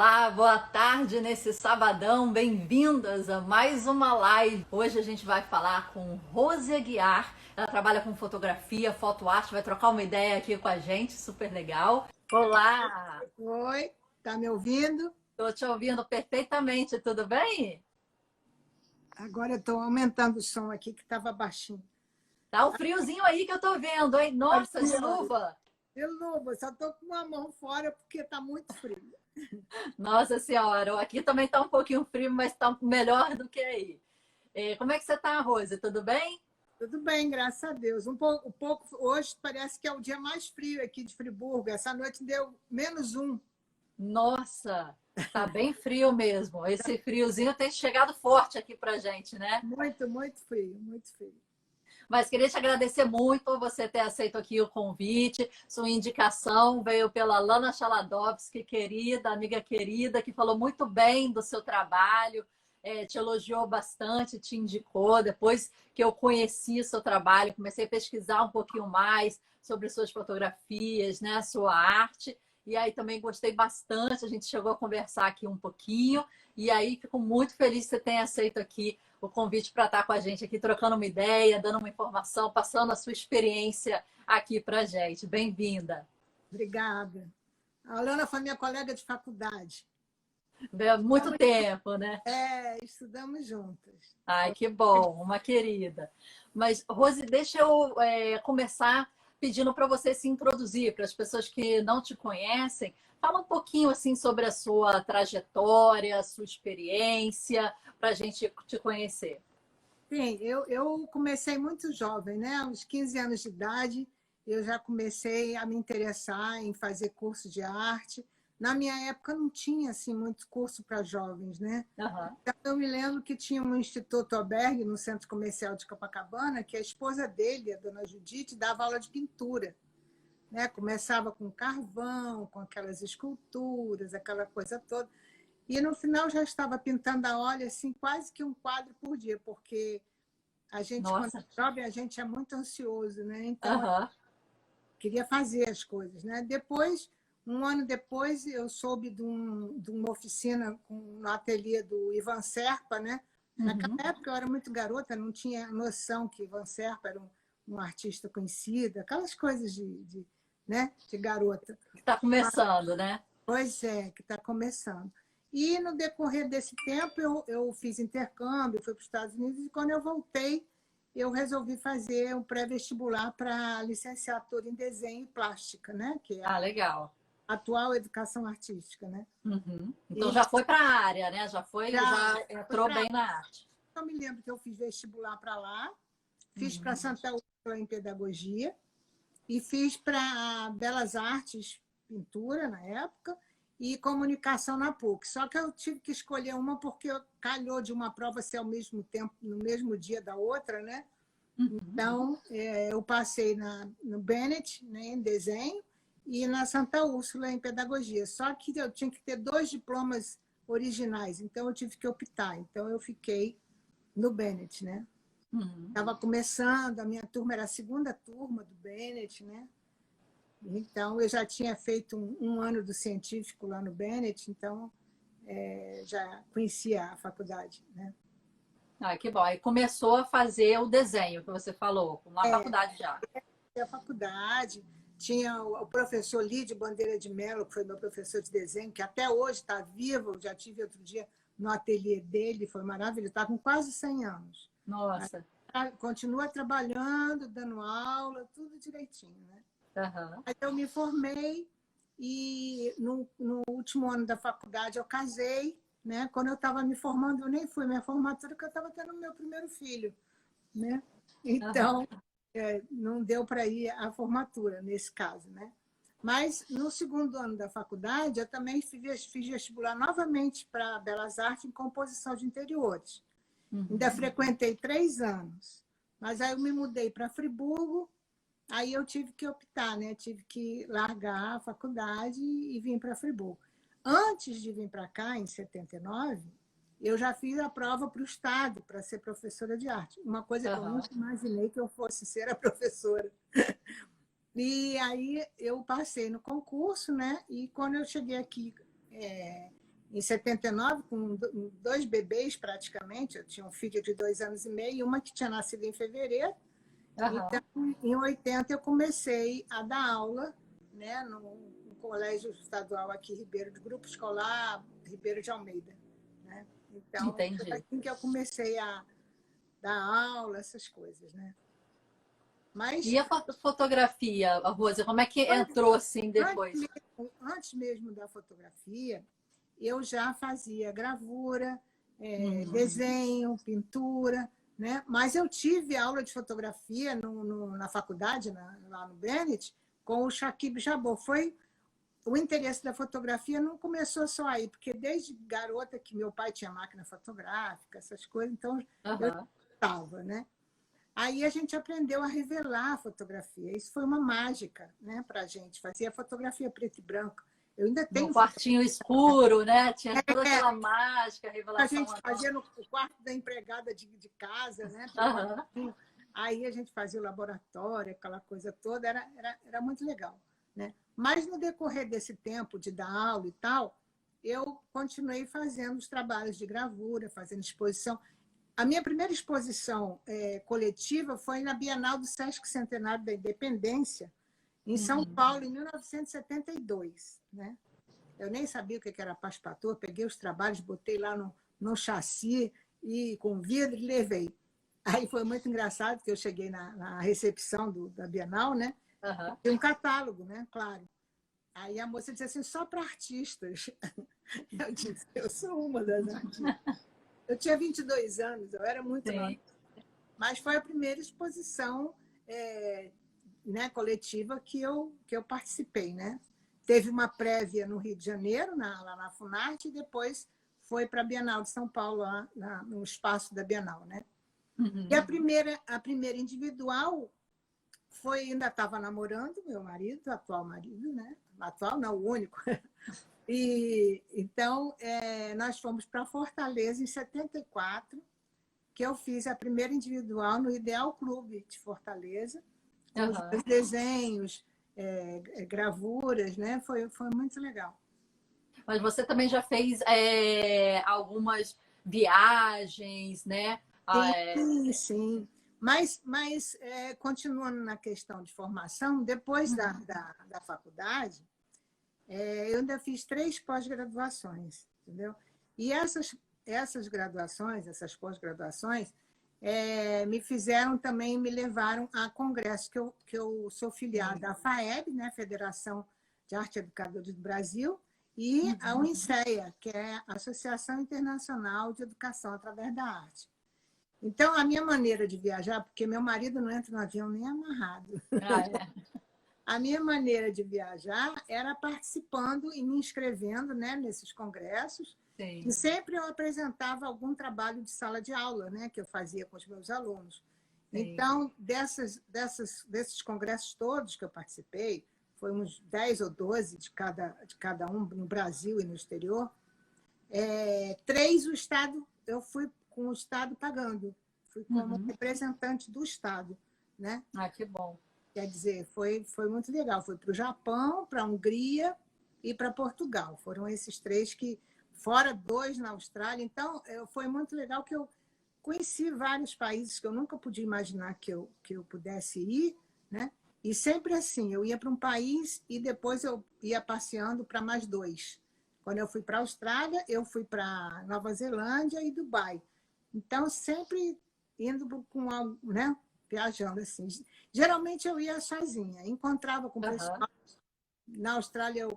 Olá, boa tarde nesse sabadão, bem-vindas a mais uma live. Hoje a gente vai falar com Rose Aguiar, ela trabalha com fotografia, fotoarte, vai trocar uma ideia aqui com a gente, super legal. Olá, Oi, tá me ouvindo? estou te ouvindo perfeitamente, tudo bem? Agora eu estou aumentando o som aqui, que estava baixinho. Tá um friozinho aí que eu tô vendo, hein? Nossa, de Aqui, ó, luva! de luva, só estou com uma mão fora porque está muito frio. Nossa senhora, aqui também tá um pouquinho frio, mas tá melhor do que aí. Como é que você tá, Rose? Tudo bem? Tudo bem, graças a Deus. Um pouco hoje parece que é o dia mais frio aqui de Friburgo. Essa noite deu -1. Nossa, tá bem frio mesmo. Esse friozinho tem chegado forte aqui pra gente, né? Muito, muito frio, muito frio. Mas queria te agradecer muito você ter aceito aqui o convite. Sua indicação veio pela Lana Chaladovski, querida, amiga querida, que falou muito bem do seu trabalho, te elogiou bastante, te indicou. Depois que eu conheci o seu trabalho, comecei a pesquisar um pouquinho mais sobre suas fotografias, né, sua arte. E aí também gostei bastante, a gente chegou a conversar aqui um pouquinho. E aí fico muito feliz que você tenha aceito aqui o convite para estar com a gente aqui, trocando uma ideia, dando uma informação, passando a sua experiência aqui para a gente. Bem-vinda. Obrigada. A Alana foi minha colega de faculdade. Muito tempo, né? Estudamos juntas. Ai, que bom, uma querida. Mas, Rose, deixa eu começar pedindo para você se introduzir, para as pessoas que não te conhecem. Fala um pouquinho assim sobre a sua trajetória, a sua experiência, para a gente te conhecer. Sim, eu comecei muito jovem, né? Aos 15 anos de idade, eu já comecei a me interessar em fazer curso de arte. Na minha época não tinha assim muito curso para jovens, né? Aham. Então, eu me lembro que tinha um Instituto Albergue no Centro Comercial de Copacabana, que a esposa dele, a dona Judite, dava aula de pintura, né? Começava com carvão, com aquelas esculturas, aquela coisa toda. E no final já estava pintando a óleo assim, quase que um quadro por dia, porque a gente, quando Nossa. é jovem, a gente é muito ansioso, né? Então, eu Aham. queria fazer as coisas, né? Depois, um ano depois, eu soube de uma oficina no ateliê do Ivan Serpa, né? Naquela Uhum. época eu era muito garota, não tinha noção que Ivan Serpa era um artista conhecido, aquelas coisas né? De garota. Está começando, né? Pois é, que está começando. E no decorrer desse tempo eu fiz intercâmbio, fui para os Estados Unidos, e quando eu voltei, eu resolvi fazer um pré-vestibular para licenciatura em desenho e plástica, né? Que é Ah, a legal. atual educação artística. Né? Uhum. Então E já foi para a área, né? Já foi, já já fui entrou para. bem na arte. Eu me lembro que eu fiz vestibular para lá, fiz para Uhum. Santa Úrsula em pedagogia, e fiz para Belas Artes, pintura na época, e comunicação na PUC. Só que eu tive que escolher uma porque calhou de uma prova ser ao mesmo tempo, no mesmo dia da outra, né? Uhum. Então, eu passei no Bennett, né, em desenho, e na Santa Úrsula, em pedagogia. Só que eu tinha que ter 2 diplomas originais, então eu tive que optar. Então, eu fiquei no Bennett, né? Uhum. Estava começando, a minha turma era a segunda turma do Bennett, né? Então, eu já tinha feito um ano do científico lá no Bennett, então já conhecia a faculdade. Né? Ah, que bom. Aí começou a fazer o desenho que você falou, na faculdade já. A faculdade tinha o professor Lídio Bandeira de Mello, que foi meu professor de desenho, que até hoje está vivo, eu já tive outro dia no ateliê dele, foi maravilhoso, está com quase 100 anos. Nossa. Continua trabalhando, dando aula, tudo direitinho. Né? Uhum. Aí eu me formei e no último ano da faculdade eu casei, né? Quando eu estava me formando, eu nem fui minha formatura, porque eu estava tendo meu primeiro filho, né? Uhum. Então, não deu para ir à formatura nesse caso, né? Mas no segundo ano da faculdade, eu também fiz vestibular novamente para Belas Artes em composição de interiores. Ainda Uhum. frequentei 3 anos, mas aí eu me mudei para Friburgo. Aí eu tive que optar, né? Tive que largar a faculdade e vir para Friburgo. Antes de vir para cá, em 79, eu já fiz a prova para o Estado, para ser professora de arte. Uma coisa que eu Uhum. nunca imaginei que eu fosse ser a professora. E aí eu passei no concurso, né? E quando eu cheguei aqui em 79, com 2 bebês praticamente. Eu tinha um filho de 2 anos e meio e uma que tinha nascido em fevereiro. Então, em 80, eu comecei a dar aula, né, no colégio estadual aqui, Grupo Escolar Ribeiro de Almeida. Né? Então, foi assim que eu comecei a dar aula, essas coisas. Né? Mas, e a fotografia, Rose, como é que entrou assim depois? Antes mesmo da fotografia, eu já fazia gravura, desenho, pintura, né? Mas eu tive aula de fotografia na faculdade, lá no Bennett, com o Shakib Jabor. O interesse da fotografia não começou só aí, porque desde garota que meu pai tinha máquina fotográfica, essas coisas, então eu estava, né? Aí a gente aprendeu a revelar a fotografia. Isso foi uma mágica, né, para a gente. Fazia fotografia preto e branco. Eu ainda tenho no quartinho escuro, né? Tinha toda aquela mágica, revelação. A gente fazia no quarto da empregada de casa, né? Aí a gente fazia o laboratório, aquela coisa toda, era muito legal. Né? Mas no decorrer desse tempo de dar aula e tal, eu continuei fazendo os trabalhos de gravura, fazendo exposição. A minha primeira exposição coletiva foi na Bienal do Sesc Centenário da Independência, em São Paulo, em 1972. Né? Eu nem sabia o que era passepartout, peguei os trabalhos, botei lá no chassi e com vidro e levei. Aí foi muito engraçado, porque eu cheguei na recepção da Bienal, né? Tem um catálogo, né? Claro. Aí a moça disse assim, só para artistas. Eu disse, eu sou uma das artistas. Eu tinha 22 anos, eu era muito nova. Mas foi a primeira exposição né, coletiva que eu participei, né? Teve uma prévia no Rio de Janeiro, lá na Funarte, e depois foi para a Bienal de São Paulo, lá no espaço da Bienal. Né? E a primeira individual ainda estava namorando meu marido, atual marido, né? Atual não, o único. E então nós fomos para Fortaleza em 74, que eu fiz a primeira individual no Ideal Clube de Fortaleza, com os desenhos, gravuras, né? Foi muito legal. Mas você também já fez algumas viagens, né? Sim. Mas continuando na questão de formação, depois da faculdade, eu ainda fiz 3 pós-graduações, entendeu? E essas graduações, essas pós-graduações, me levaram a congresso, que eu sou filiada à FAEB, né, Federação de Arte e Educadores do Brasil, e a UNICEA, que é a Associação Internacional de Educação através da Arte. Então, a minha maneira de viajar, porque meu marido não entra no avião nem amarrado. A minha maneira de viajar era participando e me inscrevendo, né, nesses congressos. Sim. E sempre eu apresentava algum trabalho de sala de aula, né, que eu fazia com os meus alunos. Sim. Então, desses congressos todos que eu participei, foi uns 10 ou 12 de cada um, no Brasil e no exterior, 3 eu fui com o Estado pagando. Fui como representante do Estado. Né? Que bom. Quer dizer, foi muito legal. Fui para o Japão, para a Hungria e para Portugal. Foram esses 3 fora 2 na Austrália. Então, foi muito legal que eu conheci vários países que eu nunca podia imaginar que eu pudesse ir. Né? E sempre assim, eu ia para um país e depois eu ia passeando para mais 2. Quando eu fui para a Austrália, eu fui para Nova Zelândia e Dubai. Então, sempre indo com algo, né? Viajando assim. Geralmente eu ia sozinha, encontrava com o pessoal. Na Austrália,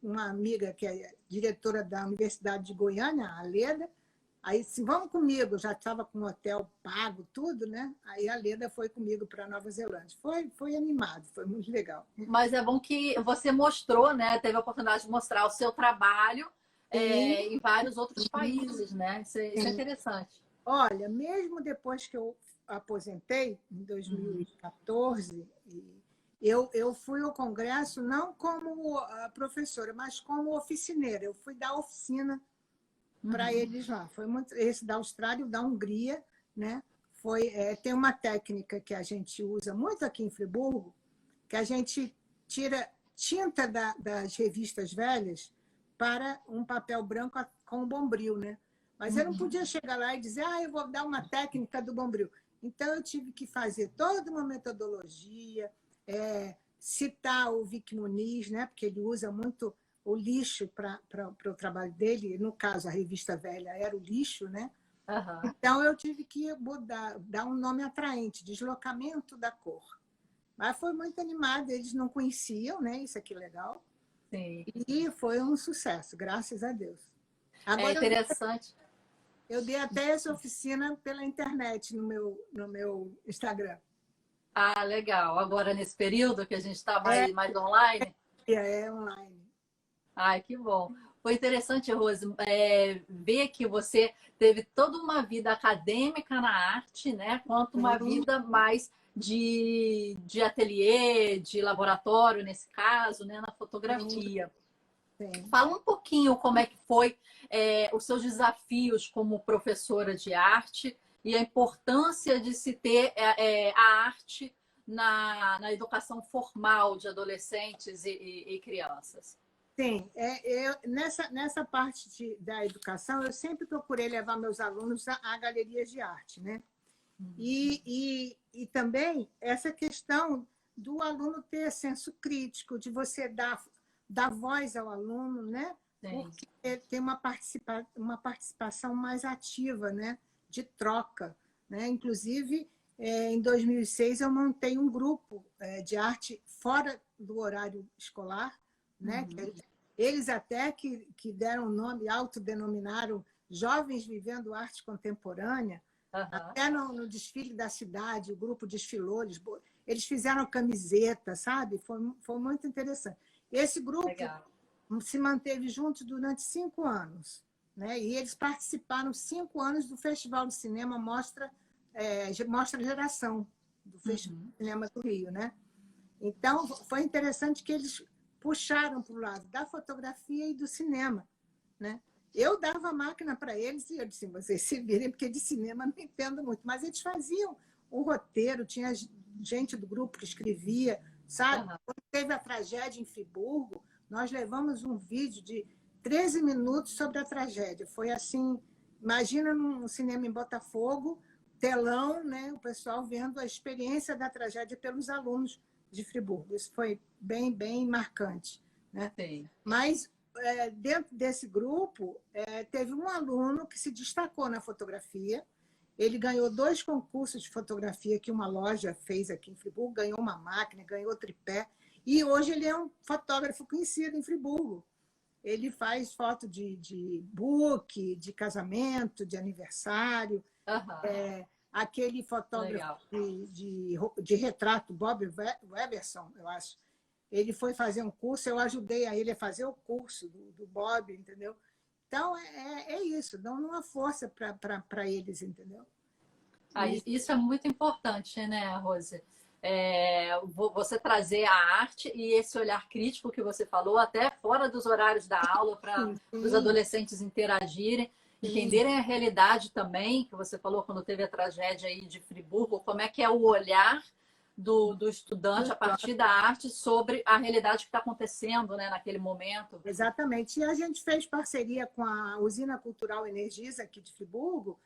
uma amiga que é diretora da Universidade de Goiânia, a Leda, aí disse, vamos comigo, eu já estava com o hotel pago, tudo, né? Aí a Leda foi comigo para Nova Zelândia. Foi animado, foi muito legal. Mas é bom que você mostrou, né? Teve a oportunidade de mostrar o seu trabalho em vários outros países, né? Isso é interessante. Olha, mesmo depois que eu aposentei, em 2014, eu fui ao congresso não como professora, mas como oficineira. Eu fui dar oficina para eles lá. Foi muito, esse da Austrália, o da Hungria, né? Tem uma técnica que a gente usa muito aqui em Friburgo, que a gente tira tinta das revistas velhas para um papel branco com bombril, né? Mas eu não podia chegar lá e dizer, eu vou dar uma técnica do bombril. Então, eu tive que fazer toda uma metodologia, citar o Vic Muniz, né? Porque ele usa muito o lixo para o trabalho dele. No caso, a Revista Velha era o lixo, né? Uhum. Então, eu tive que dar um nome atraente, deslocamento da cor. Mas foi muito animado, eles não conheciam, né? Isso aqui é legal. Sim. E foi um sucesso, graças a Deus. É Agora, interessante. eu dei até essa oficina pela internet no meu Instagram. Ah, legal. Agora, nesse período que a gente está mais online. É online. Ai, que bom. Foi interessante, Rose, ver que você teve toda uma vida acadêmica na arte, né? Quanto uma vida mais de ateliê, de laboratório, nesse caso, né? Na fotografia. Sim. Fala um pouquinho como é que foi os seus desafios como professora de arte e a importância de se ter a arte na educação formal de adolescentes e crianças. Sim, nessa parte da educação, eu sempre procurei levar meus alunos a galerias de arte, né? E também essa questão do aluno ter senso crítico, de você dar voz ao aluno, né? Sim. Porque tem uma participação mais ativa, né? De troca, né? Inclusive, em 2006, eu montei um grupo de arte fora do horário escolar, né? Eles até que deram o nome, autodenominaram Jovens Vivendo Arte Contemporânea. Até no desfile da cidade, o grupo desfilou, eles fizeram camiseta, sabe? Foi muito interessante. Esse grupo Legal. se manteve junto durante 5 anos, né? E eles participaram 5 anos do Festival de Cinema Mostra Geração, do Festival de Cinema do Rio, né? Então, foi interessante que eles puxaram para o lado da fotografia e do cinema, né? Eu dava a máquina para eles e eu disse, vocês se virem, porque de cinema não entendo muito. Mas eles faziam o roteiro, tinha gente do grupo que escrevia, sabe? Quando teve a tragédia em Friburgo, nós levamos um vídeo de 13 minutos sobre a tragédia. Foi assim, imagina num cinema em Botafogo, telão, né? O pessoal vendo a experiência da tragédia pelos alunos de Friburgo. Isso foi bem, bem marcante, né? Sim. Mas dentro desse grupo, teve um aluno que se destacou na fotografia. Ele ganhou 2 concursos de fotografia que uma loja fez aqui em Friburgo, ganhou uma máquina, ganhou tripé, e hoje ele é um fotógrafo conhecido em Friburgo. Ele faz foto de book, de casamento, de aniversário. Aquele fotógrafo de retrato, Bob Weberson, eu acho, ele foi fazer um curso, eu ajudei a ele a fazer o curso do Bob, entendeu? Então, é isso, dão uma força para eles, entendeu? Isso é muito importante, né, Rose? Você trazer a arte e esse olhar crítico que você falou, até fora dos horários da aula, para os adolescentes interagirem, entenderem a realidade também, que você falou quando teve a tragédia aí de Friburgo, como é que é o olhar do estudante a partir da arte sobre a realidade que está acontecendo, né, naquele momento. Exatamente. E a gente fez parceria com a Usina Cultural Energisa aqui de Friburgo,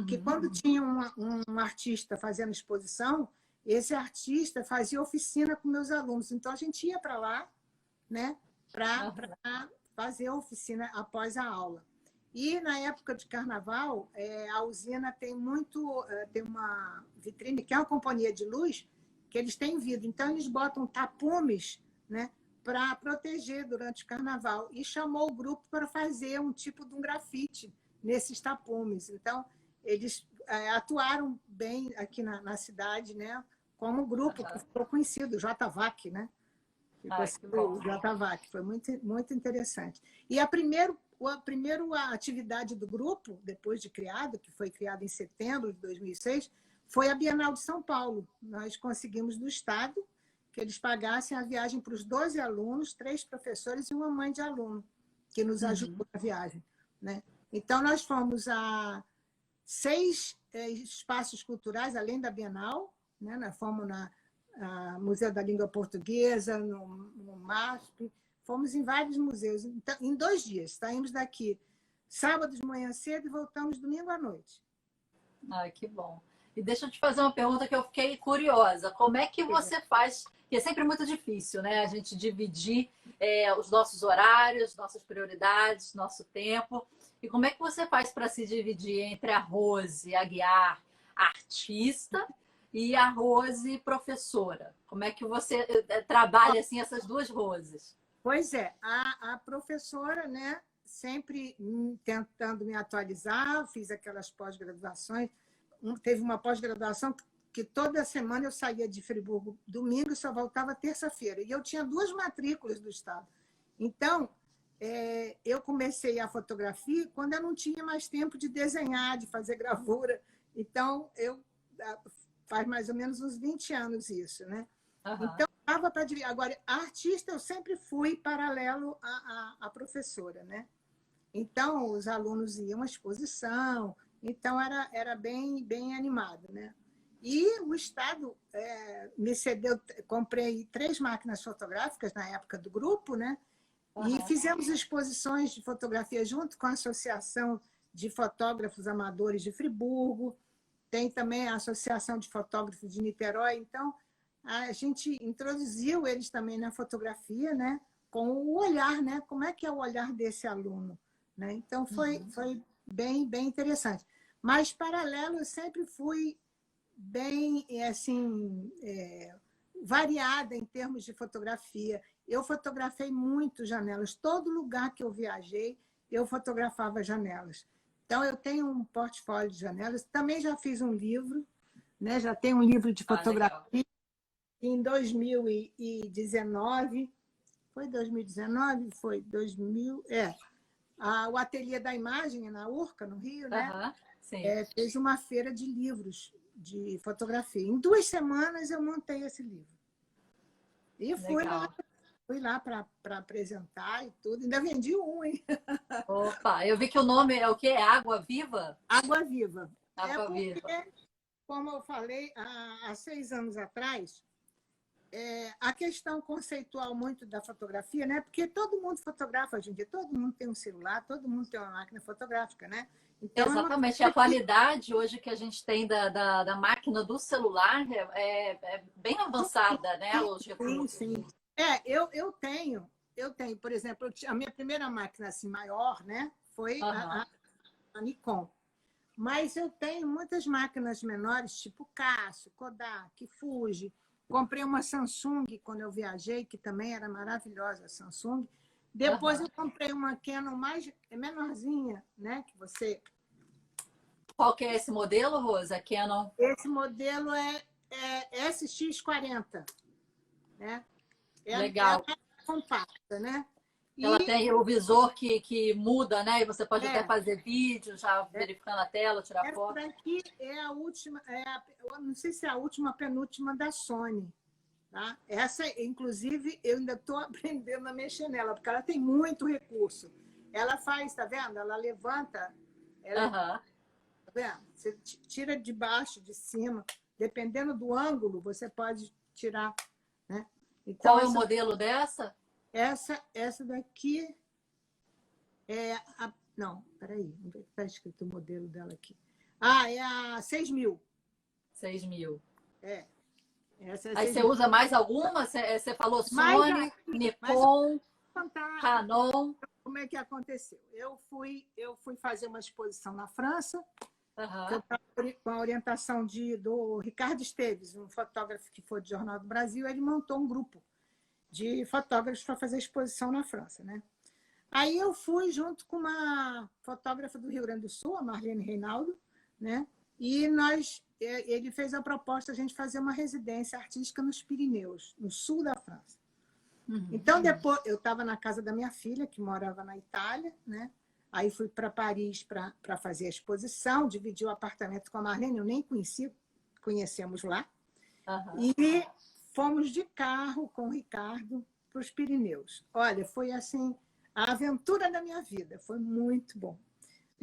que quando tinha um artista fazendo exposição, esse artista fazia oficina com meus alunos. Então, a gente ia para lá, né, para fazer a oficina após a aula. E, na época de carnaval, a usina tem uma vitrine, que é uma companhia de luz, que eles têm vidro. Então, eles botam tapumes, né, para proteger durante o carnaval. E chamou o grupo para fazer um tipo de um grafite nesses tapumes. Então, eles atuaram bem aqui na cidade, né, como um grupo que ficou conhecido, o JVAC, né? O JVAC, foi muito, muito interessante. E a primeira atividade do grupo, depois de criado, que foi criado em setembro de 2006, foi a Bienal de São Paulo. Nós conseguimos do Estado que eles pagassem a viagem para os 12 alunos, 3 professores e uma mãe de aluno, que nos ajudou na viagem, né? Então, nós fomos a 6 espaços culturais, além da Bienal, né? Nós fomos no Museu da Língua Portuguesa, no MASP, fomos em vários museus, então, em 2 dias. Saímos daqui sábado de manhã cedo e voltamos domingo à noite. Ai, que bom. E deixa eu te fazer uma pergunta que eu fiquei curiosa. Como é que você faz? Que é sempre muito difícil, né? A gente dividir os nossos horários, nossas prioridades, nosso tempo. E como é que você faz para se dividir entre a Rose Aguiar, artista, e a Rose professora? Como é que você trabalha assim essas duas Roses? Pois é, a professora, né, sempre tentando me atualizar, fiz aquelas pós-graduações. Teve uma pós-graduação que toda semana eu saía de Friburgo domingo e só voltava terça-feira. E eu tinha 2 matrículas do Estado. Então, eu comecei a fotografia quando eu não tinha mais tempo de desenhar, de fazer gravura. Então, faz mais ou menos uns 20 anos isso, né? Uhum. Então, dava para dividir. Agora, a artista eu sempre fui paralelo à professora, né? Então, os alunos iam à exposição, então era bem animado, né? E o Estado me cedeu, comprei 3 máquinas fotográficas na época do grupo, né? E fizemos exposições de fotografia junto com a Associação de Fotógrafos Amadores de Friburgo, tem também a Associação de Fotógrafos de Niterói. Então, a gente introduziu eles também na fotografia, né? Com o olhar, né? Como é que é o olhar desse aluno, né? Então, foi bem interessante. Mas, paralelo, eu sempre fui bem, assim, variada em termos de fotografia. Eu fotografei muito janelas. Todo lugar que eu viajei, eu fotografava janelas. Então, eu tenho um portfólio de janelas. Também já fiz um livro, né? Já tenho um livro de fotografia. Em 2019, foi 2019? Foi 2000, o Ateliê da Imagem, na Urca, no Rio, né? Sim. Fez uma feira de livros de fotografia. Em 2 semanas eu montei esse livro. E fui lá para apresentar e tudo. Ainda vendi um, hein? Opa, eu vi que o nome é o quê? É Água Viva? Água Viva. Água Viva. Como eu falei, há 6 anos atrás, a questão conceitual muito da fotografia, né? Porque todo mundo fotografa hoje em dia, todo mundo tem um celular, todo mundo tem uma máquina fotográfica, né? Então, exatamente. A qualidade hoje que a gente tem da máquina do celular é bem avançada, né? Os recursos. Sim. Eu tenho, por exemplo, a minha primeira máquina assim, maior, né? Foi a Nikon. Mas eu tenho muitas máquinas menores, tipo Casio, Kodak, Fuji. Comprei uma Samsung quando eu viajei, que também era maravilhosa a Samsung. Depois eu comprei uma Canon menorzinha, né? Que você... Qual que é esse modelo, Rosa? Canon? Esse modelo é SX40, né? Legal. Ela é compacta, né? Ela tem o visor que muda, né? E você pode até fazer vídeo, já verificando a tela, tirar foto. Essa daqui é a última, eu não sei se é a última, penúltima da Sony. Tá? Essa, inclusive, eu ainda estou aprendendo a mexer nela, porque ela tem muito recurso. Ela faz, tá vendo? Ela levanta, tá vendo? Você tira de baixo, de cima, dependendo do ângulo, você pode tirar, né? Então, qual é o modelo dessa? Essa daqui é a... Não, peraí, onde é que está escrito o modelo dela aqui? É a 6.000. 6.000. Essa é aí 6.000. você usa mais alguma? Você falou Sony, Nikon, Canon. Como é que aconteceu? Eu fui fazer uma exposição na França, com a orientação do Ricardo Esteves, um fotógrafo que foi do Jornal do Brasil. Ele montou um grupo de fotógrafos para fazer exposição na França, né? Aí eu fui junto com uma fotógrafa do Rio Grande do Sul, a Marlene Reinaldo, né? E ele fez a proposta de a gente fazer uma residência artística nos Pirineus, no sul da França. Então, depois, eu estava na casa da minha filha, que morava na Itália, né? Aí fui para Paris para fazer a exposição, dividi o apartamento com a Marlene, eu nem conhecia, conhecemos lá. E fomos de carro com o Ricardo para os Pirineus. Olha, foi assim, a aventura da minha vida, foi muito bom.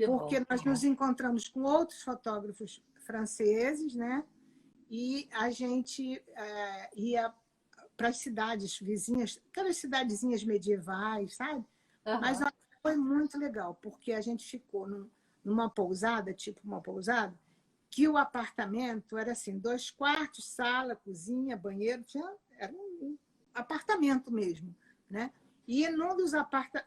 Porque nós nos encontramos com outros fotógrafos franceses, né? E a gente ia para as cidades vizinhas, aquelas cidadezinhas medievais, sabe? Mas Aham. olha, foi muito legal, porque a gente ficou numa pousada, tipo uma pousada, que o apartamento era assim, 2 quartos, sala, cozinha, banheiro, era um apartamento mesmo, né? E num dos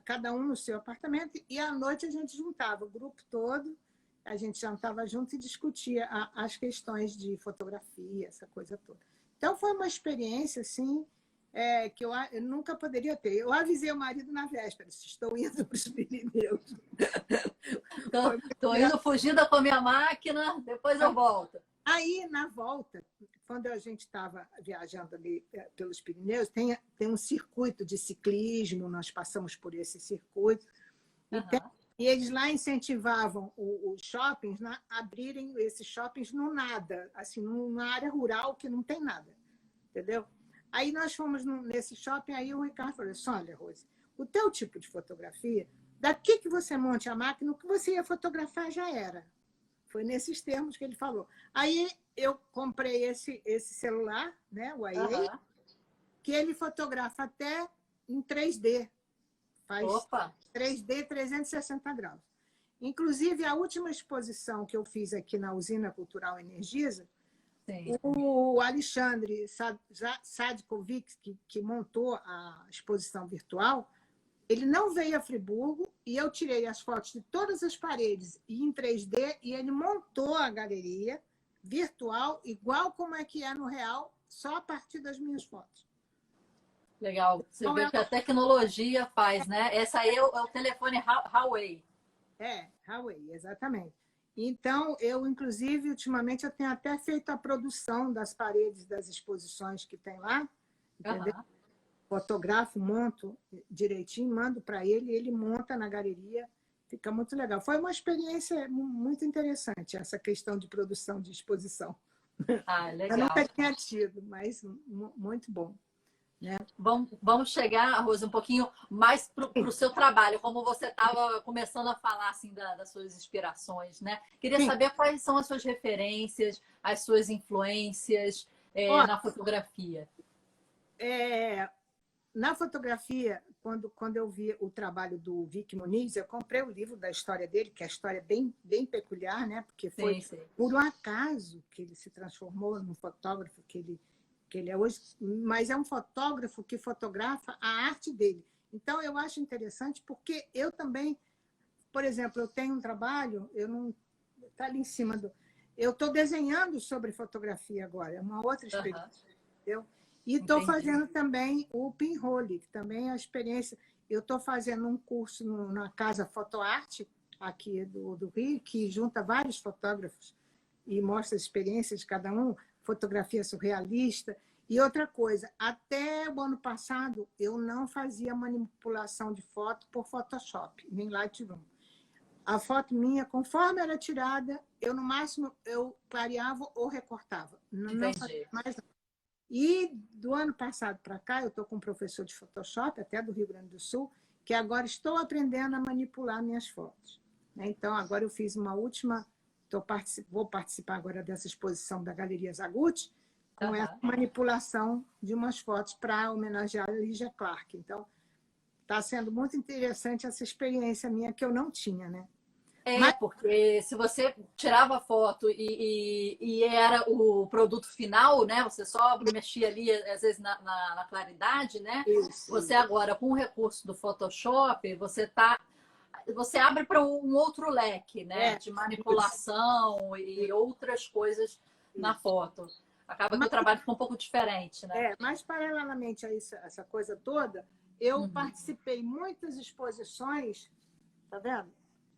cada um no seu apartamento, e à noite a gente juntava o grupo todo, a gente jantava junto e discutia as questões de fotografia, essa coisa toda. Então foi uma experiência assim que eu nunca poderia ter. Eu avisei o marido na véspera, estou indo para os Pirineus. Tô indo fugida com a minha máquina, depois eu volto. Aí, na volta, quando a gente estava viajando ali pelos Pirineus, tem um circuito de ciclismo, nós passamos por esse circuito, Aham. e eles lá incentivavam os shoppings a abrirem esses shoppings no nada, assim, numa área rural que não tem nada, entendeu? Aí nós fomos nesse shopping, aí o Ricardo falou assim, olha, Rose, o teu tipo de fotografia, daqui que você monte a máquina, o que você ia fotografar já era. Foi nesses termos que ele falou. Aí eu comprei esse celular, né, o IA, Aham. que ele fotografa até em 3D. Faz Opa! 3D 360 graus. Inclusive, a última exposição que eu fiz aqui na Usina Cultural Energisa, Sim. o Alexandre Sadkovic, que montou a exposição virtual, ele não veio a Friburgo e eu tirei as fotos de todas as paredes e em 3D e ele montou a galeria virtual igual como é que é no real, só a partir das minhas fotos. Legal. Você Então, vê o que a tecnologia faz, né? Essa aí é o telefone Huawei. Huawei, exatamente. Então, eu, inclusive, ultimamente, eu tenho até feito a produção das paredes das exposições que tem lá, entendeu? Aham. Fotografo, monto direitinho, mando para ele, ele monta na galeria, fica muito legal. Foi uma experiência muito interessante, essa questão de produção de exposição. Ah, Eu nunca legal. tinha tido, mas muito bom. Né? Vamos chegar, Rosa, um pouquinho mais para o seu trabalho, como você estava começando a falar assim das suas inspirações, né? Queria Sim. saber quais são as suas referências, as suas influências Ó, na fotografia. na fotografia, quando eu vi o trabalho do Vic Muniz, eu comprei o livro da história dele, que é a história bem peculiar, né? Porque foi Sim, sim. por um acaso que ele se transformou no fotógrafo que ele é hoje, mas é um fotógrafo que fotografa a arte dele. Então, eu acho interessante porque eu também, por exemplo, eu tenho um trabalho, eu não está ali em cima do. Eu estou desenhando sobre fotografia agora, é uma outra Aham. experiência, entendeu? E estou Entendi. fazendo também o Pinhole, que também é a experiência. Eu estou fazendo um curso na Casa Fotoarte, aqui do Rio, que junta vários fotógrafos e mostra as experiências de cada um, fotografia surrealista. E outra coisa, até o ano passado, eu não fazia manipulação de foto por Photoshop, nem Lightroom. A foto minha, conforme era tirada, eu, no máximo, eu clareava ou recortava. Não fazia Entendi. mais nada. E do ano passado para cá, eu estou com um professor de Photoshop, até do Rio Grande do Sul, que agora estou aprendendo a manipular minhas fotos. Então, agora eu fiz uma última, vou participar agora dessa exposição da Galeria Zagutti, com essa Aham. manipulação de umas fotos para homenagear a Lígia Clark. Então, está sendo muito interessante essa experiência minha que eu não tinha, né? Mas Porque se você tirava a foto e era o produto final, né? Você só mexia ali, às vezes, na claridade, né? Você isso. agora, com o recurso do Photoshop, você abre para um outro leque, né? De Isso, manipulação e outras coisas na isso. foto. Acaba que o Mas, trabalho fica um pouco diferente, né? mas paralelamente a isso, essa coisa toda, eu Uhum. participei muitas exposições, tá vendo?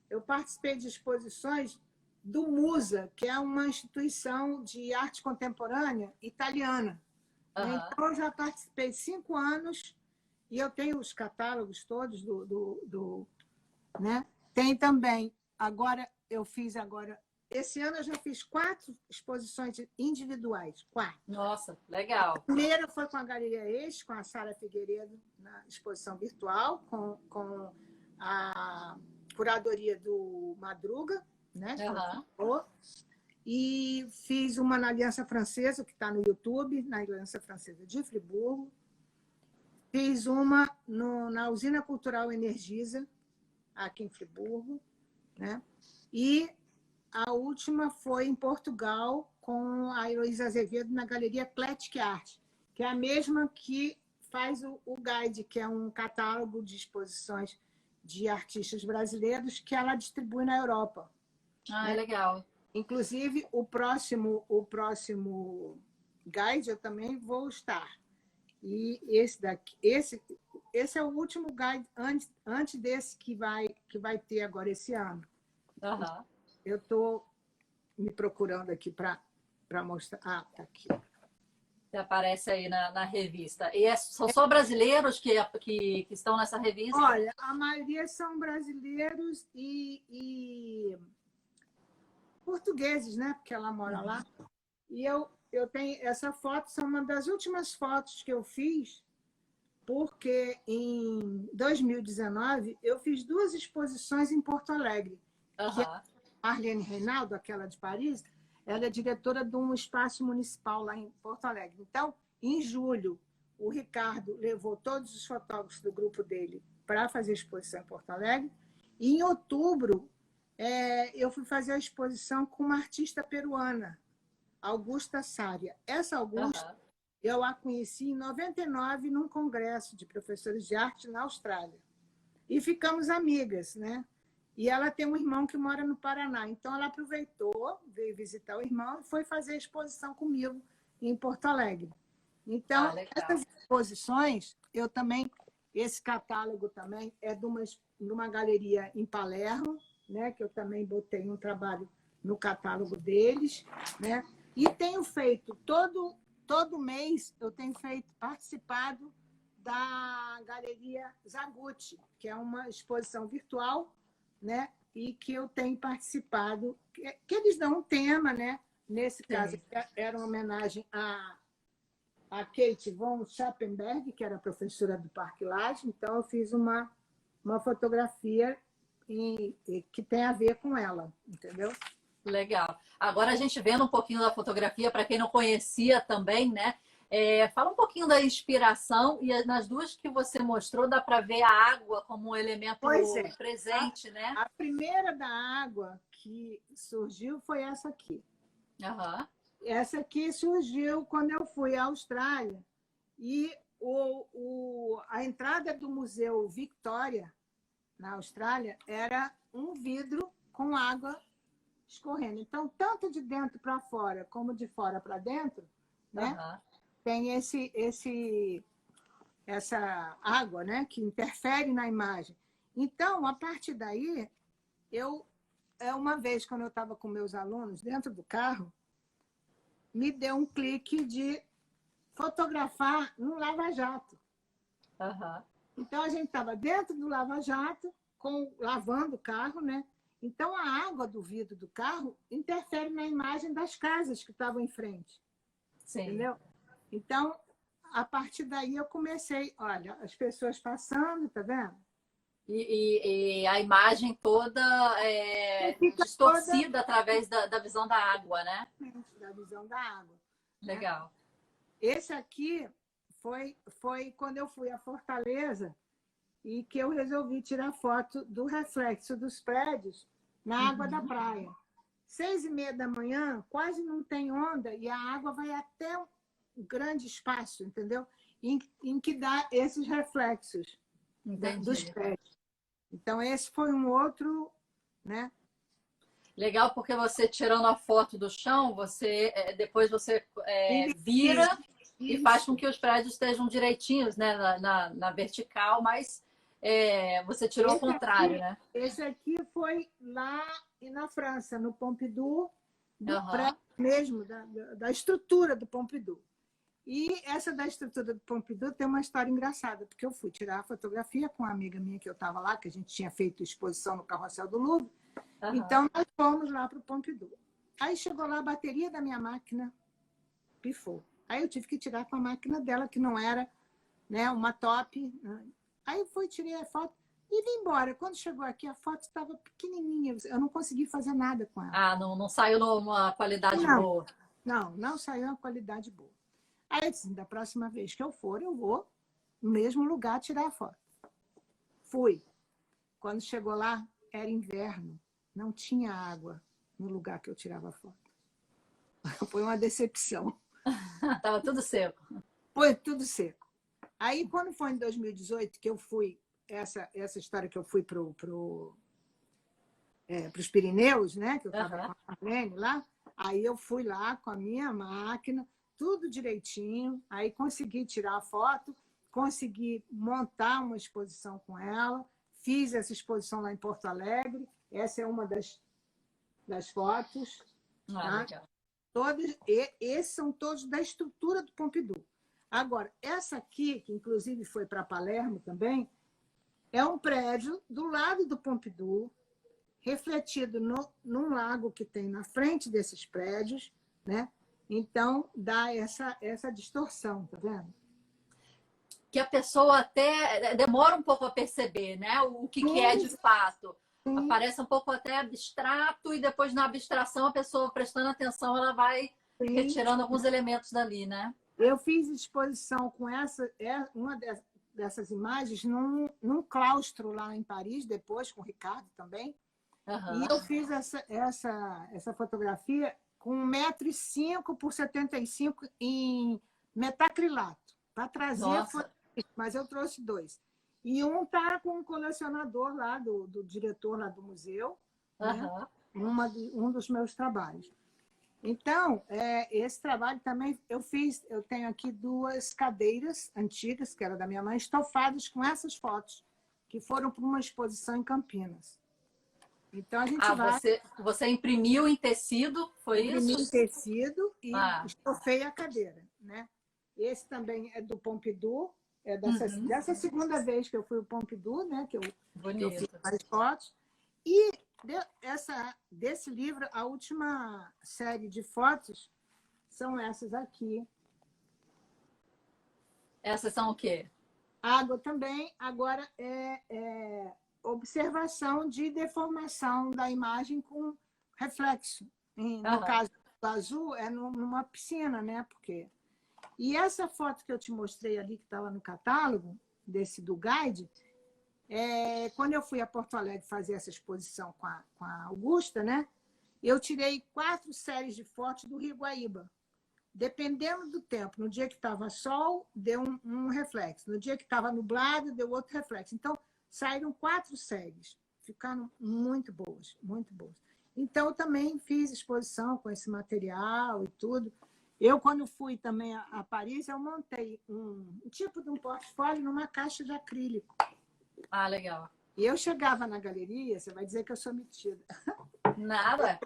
Eu participei de exposições do Musa, que é uma instituição de arte contemporânea italiana. Né? Aham. Então, eu já participei 5 anos e eu tenho os catálogos todos né? Tem também, esse ano eu já fiz 4 exposições individuais, 4. Nossa, legal. A primeira foi com a Galeria Eixo, com a Sara Figueiredo, na exposição virtual, com a curadoria do Madruga, né? Aham. E fiz uma na Aliança Francesa, que está no YouTube, na Aliança Francesa de Friburgo. Fiz uma na Usina Cultural Energisa, aqui em Friburgo, né? E a última foi em Portugal, com a Heloísa Azevedo, na Galeria Eclética Arte, que é a mesma que faz o Guide, que é um catálogo de exposições de artistas brasileiros que ela distribui na Europa. Ah, Né? é legal. Inclusive, o próximo Guide eu também vou estar. E esse é o último Guide antes desse que vai ter agora esse ano. Uhum. Eu estou me procurando aqui para mostrar. Ah, está aqui. Que aparece aí na revista. E são só brasileiros que estão nessa revista? Olha, a maioria são brasileiros e portugueses, né? Porque ela mora lá. E eu tenho essa foto, são uma das últimas fotos que eu fiz, porque em 2019 eu fiz 2 exposições em Porto Alegre. Que é a Marlene Reinaldo, aquela de Paris, ela é diretora de um espaço municipal lá em Porto Alegre. Então, em julho, o Ricardo levou todos os fotógrafos do grupo dele para fazer a exposição em Porto Alegre. E em outubro, eu fui fazer a exposição com uma artista peruana, Augusta Sária. Essa Augusta, eu a conheci em 99 num congresso de professores de arte na Austrália. E ficamos amigas, né? E ela tem um irmão que mora no Paraná. Então, ela aproveitou, veio visitar o irmão e foi fazer a exposição comigo em Porto Alegre. Então, essas exposições, eu também... Esse catálogo também é de uma galeria em Palermo, né? Que eu também botei um trabalho no catálogo deles, né? E tenho feito, todo mês, eu tenho participado da Galeria Zagutti, que é uma exposição virtual, né? E que eu tenho participado, que eles dão um tema, né? Nesse caso, era uma homenagem a Kate von Schappenberg, que era professora do Parque Lage, então eu fiz uma fotografia que tem a ver com ela, entendeu? Legal. Agora a gente vendo um pouquinho da fotografia, para quem não conhecia também, né? Fala um pouquinho da inspiração, e nas 2 que você mostrou dá para ver a água como um elemento presente, né? A primeira da água que surgiu foi essa aqui. Uhum. Essa aqui surgiu quando eu fui à Austrália e a entrada do Museu Victoria, na Austrália, era um vidro com água escorrendo. Então, tanto de dentro para fora como de fora para dentro, né? Tem essa água, né? Que interfere na imagem. Então, a partir daí, uma vez, quando eu estava com meus alunos dentro do carro, me deu um clique de fotografar no lava-jato. Então, a gente estava dentro do lava-jato, lavando o carro, né? Então, a água do vidro do carro interfere na imagem das casas que estavam em frente. Sim. Entendeu? Então, a partir daí, eu comecei... Olha, as pessoas passando, tá vendo? E a imagem toda distorcida através da visão da água, né? Da visão da água. Legal. Né? Esse aqui foi quando eu fui a Fortaleza e que eu resolvi tirar foto do reflexo dos prédios na água da praia. 6h30 da manhã, quase não tem onda e a água vai até um grande espaço, entendeu? Em que dá esses reflexos dos prédios. Então, esse foi um outro, né? Legal, porque você tirando a foto do chão, depois você vira e faz com que os prédios estejam direitinhos, né? Na vertical, mas você tirou ao contrário, né? Esse aqui foi lá na França, no Pompidou, do prédio mesmo, da estrutura do Pompidou. E essa da estrutura do Pompidou tem uma história engraçada, porque eu fui tirar a fotografia com uma amiga minha que eu estava lá, que a gente tinha feito exposição no Carrossel do Louvre. Então, nós fomos lá para o Pompidou. Aí chegou lá, a bateria da minha máquina pifou. Aí eu tive que tirar com a máquina dela, que não era, né, uma top. Aí eu fui, tirei a foto e vim embora. Quando chegou aqui, a foto estava pequenininha. Eu não consegui fazer nada com ela. Ah, não saiu numa qualidade boa. Não saiu uma qualidade boa. Aí eu disse, da próxima vez que eu for, eu vou, no mesmo lugar tirar a foto. Fui. Quando chegou lá, era inverno, não tinha água no lugar que eu tirava a foto. Foi uma decepção. Tava tudo seco. Foi tudo seco. Aí, quando foi em 2018, que eu fui, essa história que eu fui para os Pirineus, né? Que eu estava com a Marlene lá, aí eu fui lá com a minha máquina, tudo direitinho, aí consegui tirar a foto, consegui montar uma exposição com ela, fiz essa exposição lá em Porto Alegre, essa é uma das fotos. Tá? Legal. Esses são todos da estrutura do Pompidou. Agora, essa aqui, que inclusive foi para Palermo também, é um prédio do lado do Pompidou, refletido num lago que tem na frente desses prédios, né? Então, dá essa distorção, tá vendo? Que a pessoa até demora um pouco a perceber, né? O que é de fato. Sim. Parece um pouco até abstrato e depois na abstração a pessoa prestando atenção, ela vai retirando alguns elementos dali, né? Eu fiz exposição com uma dessas imagens num claustro lá em Paris, depois com o Ricardo também. E eu fiz essa fotografia com 1,5 m por 75 em metacrilato. Para trazer, mas eu trouxe 2. E um está com um colecionador lá, do diretor lá do museu, né? Um dos meus trabalhos. Então, esse trabalho também eu fiz. Eu tenho aqui 2 cadeiras antigas, que eram da minha mãe, estofadas com essas fotos, que foram para uma exposição em Campinas. Então, a gente você imprimiu em tecido, foi isso? Imprimi em tecido e estofei a cadeira, né? Esse também é do Pompidou, dessa segunda vez que eu fui ao Pompidou, né? Que eu fiz as fotos. E desse livro, a última série de fotos são essas aqui. Essas são o quê? Água também. Agora observação de deformação da imagem com reflexo. No caso do azul, é numa piscina, né? E essa foto que eu te mostrei ali, que estava no catálogo, do Guide, quando eu fui a Porto Alegre fazer essa exposição com a Augusta, né? Eu tirei 4 séries de fotos do Rio Guaíba. Dependendo do tempo, no dia que estava sol, deu um reflexo. No dia que estava nublado, deu outro reflexo. Então, saíram 4 séries. Ficaram muito boas, muito boas. Então, eu também fiz exposição com esse material e tudo. Eu, quando fui também a Paris, eu montei um tipo de um portfólio numa caixa de acrílico. Ah, legal. E eu chegava na galeria, você vai dizer que eu sou metida. Nada,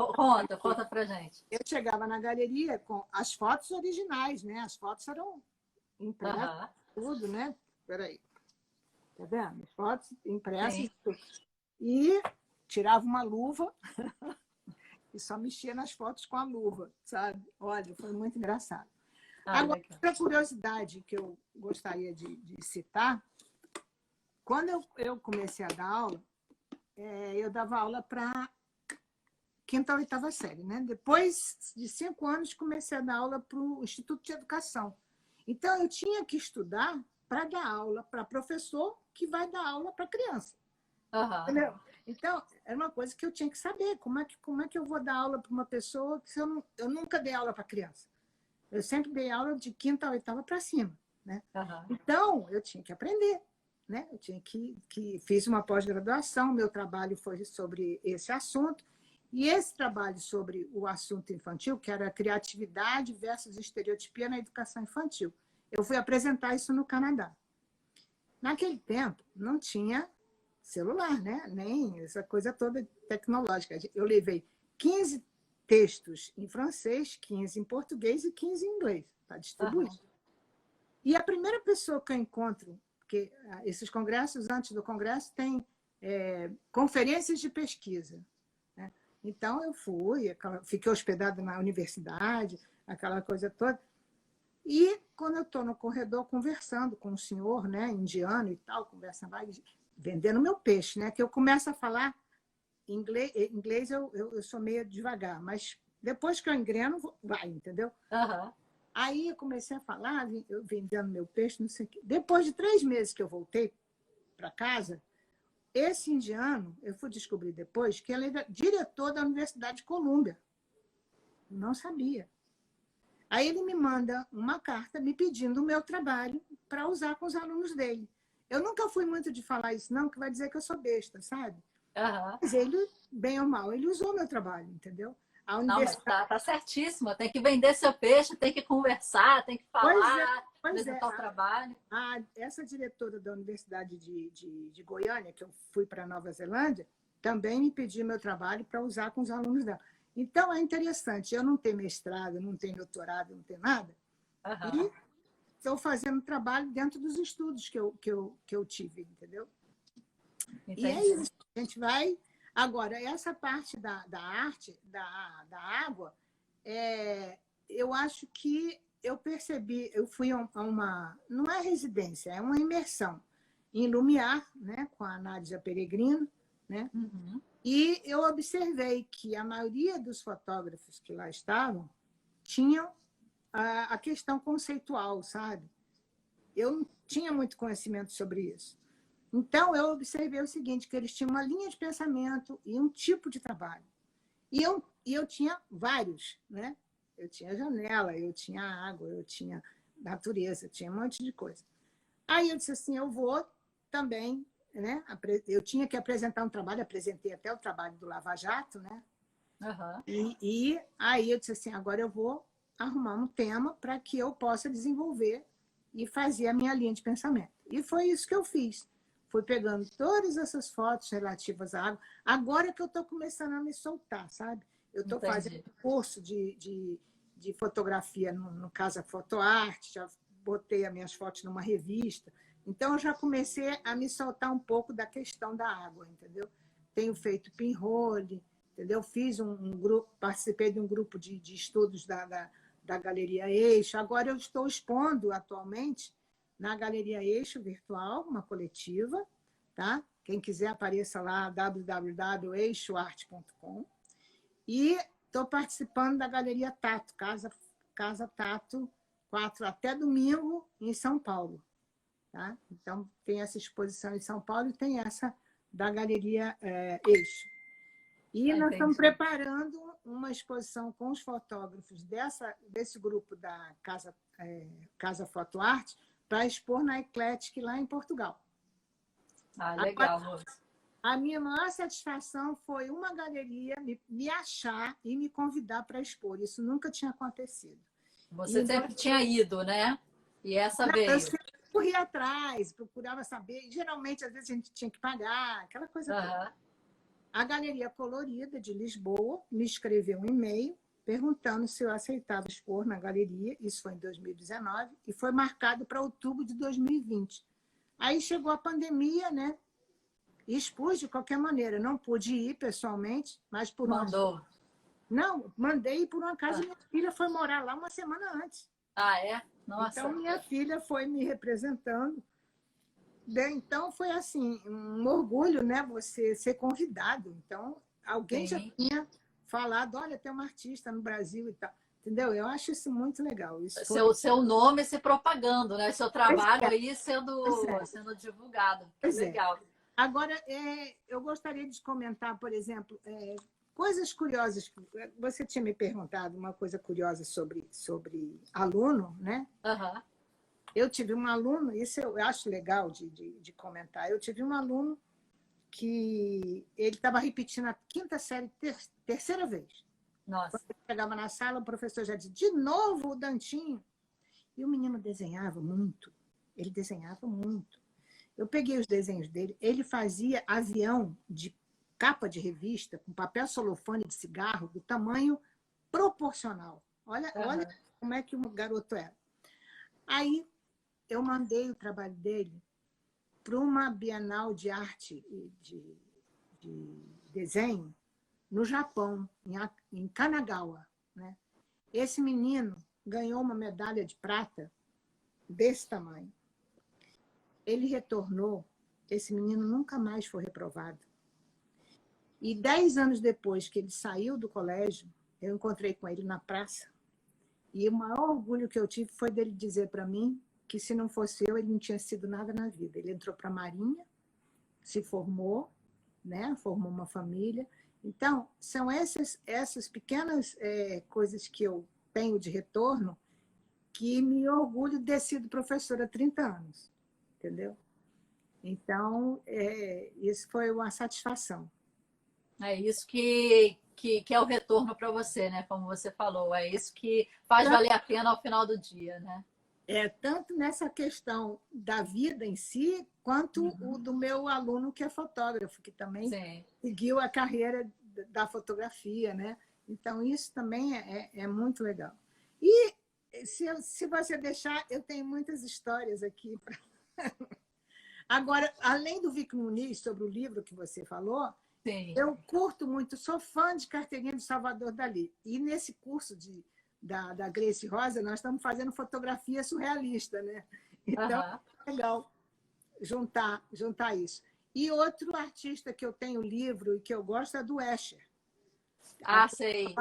conta pra gente. Eu chegava na galeria com as fotos originais, né? As fotos eram impressas, tudo, né? Peraí. Tá vendo? As fotos impressas. E tirava uma luva e só mexia nas fotos com a luva, sabe? Olha, foi muito engraçado. Agora, outra curiosidade que eu gostaria de citar, quando eu comecei a dar aula, eu dava aula para 5ª ou 8ª série, né? Depois de 5 anos, comecei a dar aula para o Instituto de Educação. Então, eu tinha que estudar para dar aula para professor que vai dar aula para criança. Entendeu? Então, era uma coisa que eu tinha que saber. Como é que eu vou dar aula para uma pessoa que eu nunca dei aula para criança? Eu sempre dei aula de 5ª ou 8ª para cima, né? Então, eu tinha que aprender, né? Eu tinha que fiz uma pós-graduação, meu trabalho foi sobre esse assunto. E esse trabalho sobre o assunto infantil, que era criatividade versus estereotipia na educação infantil, eu fui apresentar isso no Canadá. Naquele tempo, não tinha celular, né? Nem essa coisa toda tecnológica. Eu levei 15 textos em francês, 15 em português e 15 em inglês para distribuir. E a primeira pessoa que eu encontro, porque esses congressos, antes do congresso, tem conferências de pesquisa. Né? Então, eu fiquei hospedada na universidade, aquela coisa toda. E, quando eu estou no corredor conversando com um senhor, né, indiano e tal, conversa vai, vendendo meu peixe, né, que eu começo a falar inglês eu sou meio devagar, mas depois que eu engreno, vai, entendeu? Aí eu comecei a falar, eu vendendo meu peixe, não sei o quê. Depois de 3 meses que eu voltei para casa, esse indiano, eu fui descobrir depois que ele era diretor da Universidade de Colômbia. Não sabia. Aí ele me manda uma carta me pedindo o meu trabalho para usar com os alunos dele. Eu nunca fui muito de falar isso, não, que vai dizer que eu sou besta, sabe? Aham. Mas ele, bem ou mal, ele usou meu trabalho, entendeu? A Não, mas universidade. tá certíssimo. Tem que vender seu peixe, tem que conversar, tem que Pois é, falar, pois é. apresentar o trabalho. Essa diretora da Universidade de Goiânia, que eu fui para Nova Zelândia, também me pediu meu trabalho para usar com os alunos dela. Então, é interessante. Eu não tenho mestrado, não tenho doutorado, não tenho nada. Aham. E estou fazendo trabalho dentro dos estudos que eu tive, entendeu? E é Entendi. isso. A gente vai... Agora, essa parte da arte, da água, eu acho que eu percebi, eu fui a uma... Não é residência, é uma imersão em Lumiar, né, com a Nádia Peregrino, né? Uhum. E eu observei que a maioria dos fotógrafos que lá estavam tinham a questão conceitual, sabe? Eu não tinha muito conhecimento sobre isso. Então, eu observei o seguinte, que eles tinham uma linha de pensamento e um tipo de trabalho. E eu tinha vários, né? Eu tinha janela, eu tinha água, eu tinha natureza, eu tinha um monte de coisa. Aí eu disse assim, eu vou também, né? Eu tinha que apresentar um trabalho, apresentei até o trabalho do Lava Jato, né? Aham. E aí eu disse assim, agora eu vou arrumar um tema para que eu possa desenvolver e fazer a minha linha de pensamento. E foi isso que eu fiz. Fui pegando todas essas fotos relativas à água. Agora que eu estou começando a me soltar, sabe? Eu estou fazendo Entendi. curso de fotografia no Casa Fotoarte, já botei as minhas fotos numa revista. Então, eu já comecei a me soltar um pouco da questão da água, entendeu? Tenho feito pinhole, entendeu? Fiz um grupo, participei de um grupo de estudos da Galeria Eixo. Agora eu estou expondo atualmente na Galeria Eixo Virtual, uma coletiva, tá? Quem quiser apareça lá, www.eixoarte.com. E estou participando da Galeria Tato, Casa Tato, 4 até domingo, em São Paulo. Tá? Então, tem essa exposição em São Paulo e tem essa da Galeria Eixo. E nós estamos Entendi. preparando uma exposição com os fotógrafos desse grupo da Casa Foto Arte para expor na Eclética lá em Portugal. Ah, Agora, legal, Lúcia. a minha maior satisfação foi uma galeria me achar e me convidar para expor. Isso nunca tinha acontecido. Você E sempre tinha ido, né? E essa eu veio. sempre corria atrás, procurava saber. Geralmente, às vezes, a gente tinha que pagar, aquela coisa toda. Aham. A Galeria Colorida de Lisboa me escreveu um e-mail perguntando se eu aceitava expor na galeria, isso foi em 2019, e foi marcado para outubro de 2020. Aí chegou a pandemia, né? E expus de qualquer maneira. Não pude ir pessoalmente, mas por uma... Mandou. Não, mandei por uma casa Ah, e minha filha foi morar lá uma semana antes. ah, é? Então, Nossa. minha filha foi me representando. Então, foi assim, um orgulho, né? Você ser convidado. Então, alguém já Sim. tinha falado, olha, tem uma artista no Brasil e tal. Entendeu? Eu acho isso muito legal. Isso foi... Seu nome se propagando, né? Seu Pois trabalho é, aí pois é. sendo divulgado. Que Pois é. legal. Agora, eu gostaria de comentar, por exemplo, coisas curiosas. Você tinha me perguntado uma coisa curiosa sobre aluno, né? Aham. Eu tive um aluno, isso eu acho legal de comentar, eu tive um aluno que ele estava repetindo a quinta série terceira vez. Nossa. Quando ele chegava na sala, o professor já dizia, de novo o Dantinho. E o menino desenhava muito, ele desenhava muito. Eu peguei os desenhos dele, ele fazia avião de capa de revista, com papel celofane de cigarro, do tamanho proporcional. Olha como é que o garoto era. Aí eu mandei o trabalho dele para uma Bienal de Arte e de Desenho no Japão, em Kanagawa. Né? Esse menino ganhou uma medalha de prata desse tamanho. Ele retornou, esse menino nunca mais foi reprovado. E 10 anos depois que ele saiu do colégio, eu encontrei com ele na praça E o maior orgulho que eu tive foi dele dizer para mim que se não fosse eu, ele não tinha sido nada na vida. Ele entrou para a Marinha, se formou, né? Formou uma família. Então, são essas pequenas coisas que eu tenho de retorno que me orgulho de ter sido professora há 30 anos, entendeu? Então, isso foi uma satisfação. É isso que é o retorno para você, né? Como você falou, é isso que faz valer a pena ao final do dia, né? Tanto nessa questão da vida em si, quanto o do meu aluno que é fotógrafo, que também Sim. seguiu a carreira da fotografia, né? Então, isso também é muito legal. E, se você deixar, eu tenho muitas histórias aqui. Agora, além do Vic Muniz, sobre o livro que você falou, Sim. eu curto muito, sou fã de Carteirinha do Salvador Dalí. E nesse curso da Grace Rosa, nós estamos fazendo fotografia surrealista, né? Então, é legal juntar isso. E outro artista que eu tenho livro e que eu gosto é do Escher. Sei.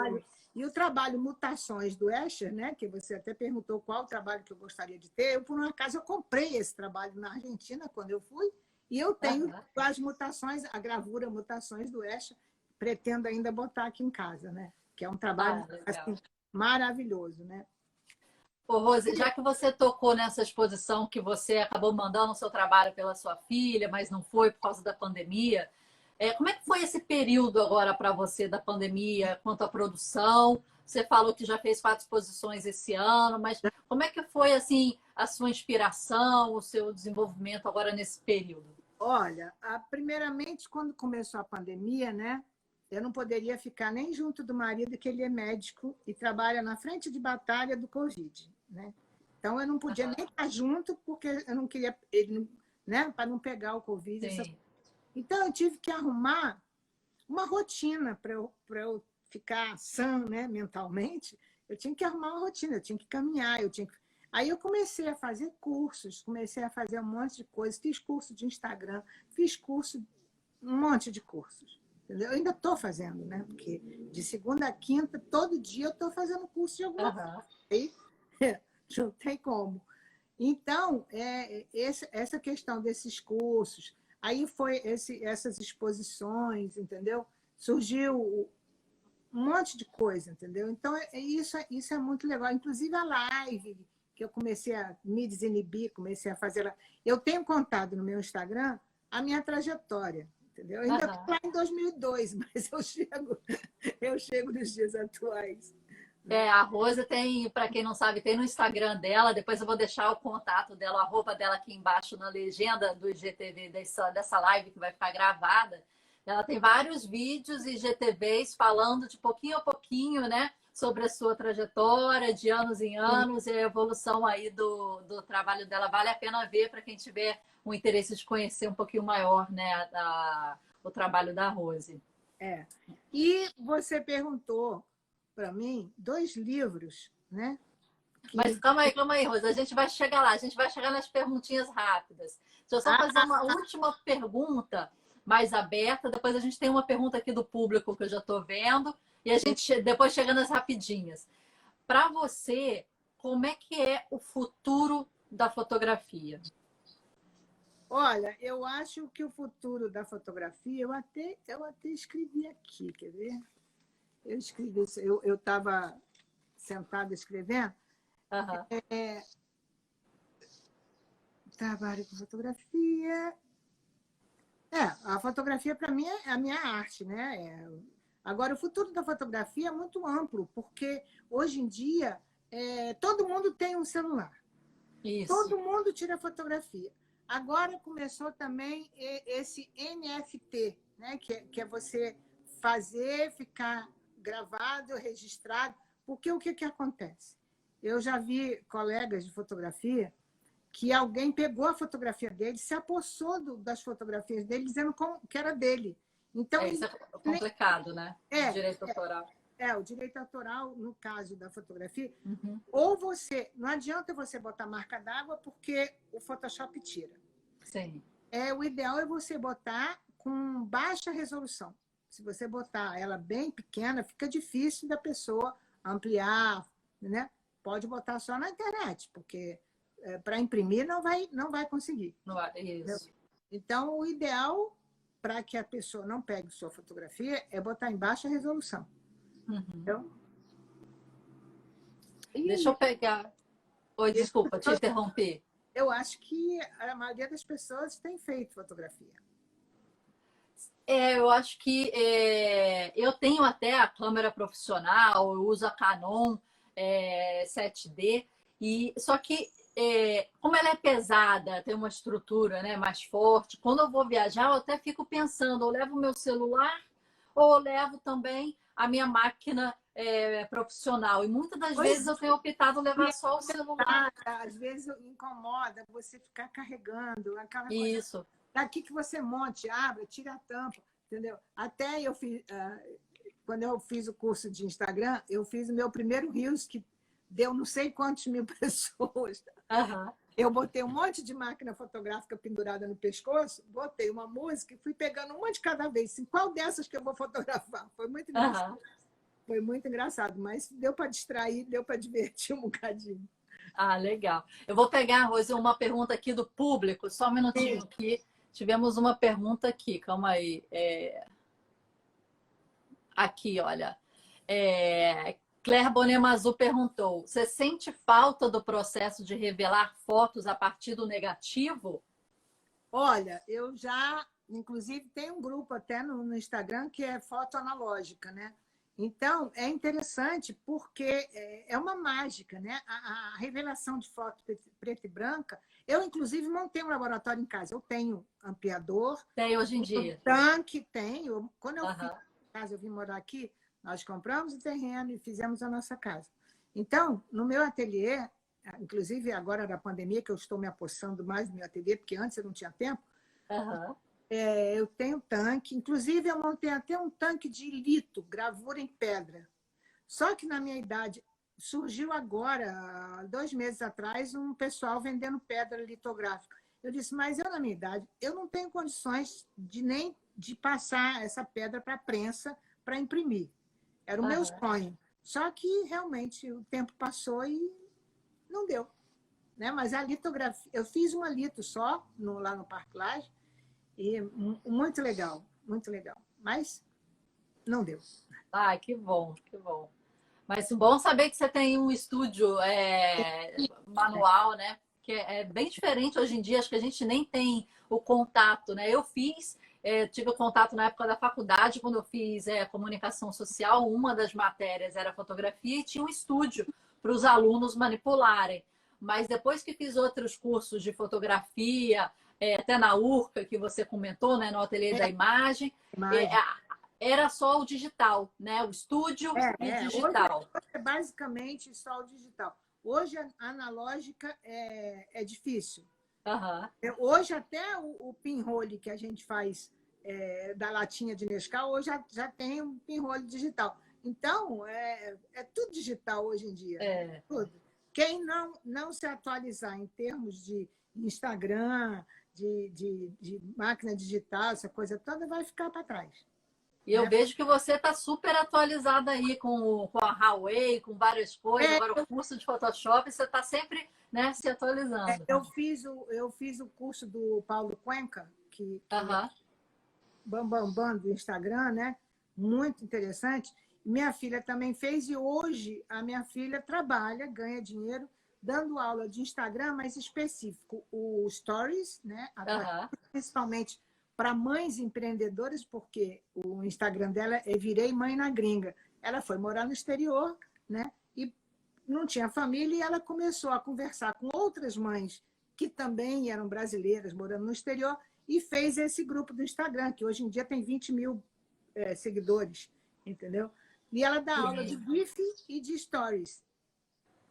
E o trabalho Mutações do Escher, né, que você até perguntou qual o trabalho que eu gostaria de ter, por um acaso eu comprei esse trabalho na Argentina quando eu fui, e eu tenho as mutações, a gravura Mutações do Escher, pretendo ainda botar aqui em casa, né? Que é um trabalho assim, maravilhoso, né? Ô, Rose, já que você tocou nessa exposição que você acabou mandando o seu trabalho pela sua filha, mas não foi por causa da pandemia, como é que foi esse período agora para você da pandemia quanto à produção? Você falou que já fez 4 exposições esse ano, mas como é que foi assim a sua inspiração, o seu desenvolvimento agora nesse período? Olha, primeiramente, quando começou a pandemia, né, eu não poderia ficar nem junto do marido, que ele é médico e trabalha na frente de batalha do Covid, né? Então, eu não podia nem estar junto, porque eu não queria, ele, né, para não pegar o Covid. Então, eu tive que arrumar uma rotina para eu ficar sã, né, mentalmente. Eu tinha que arrumar uma rotina, eu tinha que caminhar, Aí eu comecei a fazer cursos, comecei a fazer um monte de coisas, fiz curso de Instagram, fiz curso, um monte de cursos. Entendeu? Eu ainda estou fazendo, né? Porque de segunda a quinta, todo dia eu estou fazendo curso de alguma coisa. Aí, não tem como. Então, essa questão desses cursos, aí foi essas exposições, entendeu? Surgiu um monte de coisa, entendeu? Então, isso é muito legal. Inclusive a live, que eu comecei a me desinibir, comecei a fazer. Eu tenho contado no meu Instagram a minha trajetória, entendeu? Eu ainda estou lá em 2002, mas eu chego nos dias atuais. A Rose tem, para quem não sabe, tem no Instagram dela. Depois eu vou deixar o contato dela, a roupa dela aqui embaixo na legenda do IGTV dessa live que vai ficar gravada. Ela tem vários vídeos e IGTVs falando de pouquinho a pouquinho, né? Sobre a sua trajetória, de anos em anos, e a evolução aí do trabalho dela. Vale a pena ver para quem tiver um interesse de conhecer um pouquinho maior, né? O trabalho da Rose. E você perguntou para mim 2 livros, né? Mas calma aí, Rosa. A gente vai chegar lá, a gente vai chegar nas perguntinhas rápidas. Deixa eu só fazer uma última pergunta mais aberta. Depois a gente tem uma pergunta aqui do público que eu já estou vendo. E a gente depois chega nas rapidinhas. Para você, como é que é o futuro da fotografia? Olha, eu acho que o futuro da fotografia, eu até escrevi aqui, quer ver? Eu escrevi isso, eu estava sentada escrevendo. Trabalho com fotografia. A fotografia para mim é a minha arte, né? Agora, o futuro da fotografia é muito amplo, porque hoje em dia todo mundo tem um celular. Isso. Todo mundo tira fotografia. Agora começou também esse NFT, né? Que é você fazer, ficar gravado, registrado. Porque o que acontece? Eu já vi colegas de fotografia que alguém pegou a fotografia dele, se apossou das fotografias dele, dizendo que era dele. Então, isso é complicado, né? Direito autoral. O direito autoral, no caso da fotografia, ou não adianta você botar marca d'água, porque o Photoshop tira. Sim. O ideal é você botar com baixa resolução. Se você botar ela bem pequena, fica difícil da pessoa ampliar, né? pode botar só na internet, porque para imprimir não vai conseguir. Não é isso. Então, o ideal para que a pessoa não pegue sua fotografia é botar em baixa resolução. Então, deixa eu pegar. Oi, desculpa, te interrompi. Eu acho que a maioria das pessoas tem feito fotografia. Eu acho que eu tenho até a câmera profissional, eu uso a Canon 7D, só que como ela é pesada, tem uma estrutura, né, mais forte, quando eu vou viajar, eu até fico pensando, eu levo o meu celular ou eu levo também a minha máquina profissional. E muitas das vezes eu tenho optado levar só o celular. Às vezes incomoda você ficar carregando aquela coisa. Isso. Daqui que você monte, abre, tira a tampa, entendeu? Até eu fiz, quando eu fiz o curso de Instagram, eu fiz o meu primeiro Reels, que deu não sei quantos mil pessoas. Uhum. Eu botei um monte de máquina fotográfica pendurada no pescoço, botei uma música e fui pegando uma de cada vez. Assim, qual dessas que eu vou fotografar? Foi muito engraçado. Uhum. Foi muito engraçado, mas deu para distrair, deu para divertir um bocadinho. Ah, legal. Eu vou pegar, Rose, uma pergunta aqui do público, só um minutinho aqui. Tivemos uma pergunta aqui, calma aí. Aqui, olha. Claire Bonemazu perguntou: você sente falta do processo de revelar fotos a partir do negativo? Olha, eu já, inclusive, tem um grupo até no Instagram que é foto analógica, né? Então, é interessante porque é uma mágica, né? A revelação de foto preta e branca. Eu, inclusive, montei um laboratório em casa. Eu tenho ampliador. Tem hoje em dia. Tanque, tenho. Quando eu Uhum. eu vim morar aqui, nós compramos o terreno e fizemos a nossa casa. Então, no meu ateliê, inclusive agora da pandemia, que eu estou me apossando mais do meu ateliê, porque antes eu não tinha tempo, eu tenho tanque. Inclusive, eu montei até um tanque de lito, gravura em pedra. Só que na minha idade, surgiu agora, 2 meses atrás, um pessoal vendendo pedra litográfica. Eu disse, mas eu, na minha idade, eu não tenho condições nem de passar essa pedra para a prensa para imprimir. Era o meu sonho. Só que, realmente, o tempo passou e não deu. Né? Mas a litografia... Eu fiz uma lito só, lá no Parque Lage, e muito legal, muito legal. Mas não deu. Ah, que bom, que bom. Mas bom saber que você tem um estúdio manual, né? Que é bem diferente hoje em dia, acho que a gente nem tem o contato, né? Eu tive o contato na época da faculdade, quando eu fiz comunicação social, uma das matérias era fotografia e tinha um estúdio para os alunos manipularem. Mas depois que fiz outros cursos de fotografia, até na URCA, que você comentou, né? No Ateliê da Imagem, era só o digital, né? O estúdio e digital. Hoje é basicamente só o digital. Hoje a analógica é difícil. Hoje até o pinhole que a gente faz da latinha de Nescau, hoje já tem um pinhole digital. Então, é tudo digital hoje em dia. Tudo. Quem não se atualizar em termos de Instagram, de máquina digital, essa coisa toda, vai ficar para trás. E eu vejo que você está super atualizada aí com a Huawei, com várias coisas. Agora o curso de Photoshop, você está sempre, né, se atualizando. Eu fiz o curso do Paulo Cuenca, que Bambambam do Instagram, né? Muito interessante. Minha filha também fez e hoje a minha filha trabalha, ganha dinheiro, dando aula de Instagram, mais específico, o Stories, né? Principalmente para mães empreendedoras, porque o Instagram dela é Virei Mãe na Gringa. Ela foi morar no exterior, né? E não tinha família, e ela começou a conversar com outras mães que também eram brasileiras, morando no exterior, e fez esse grupo do Instagram, que hoje em dia tem 20 mil seguidores, entendeu? E ela dá aula de GIF e de Stories.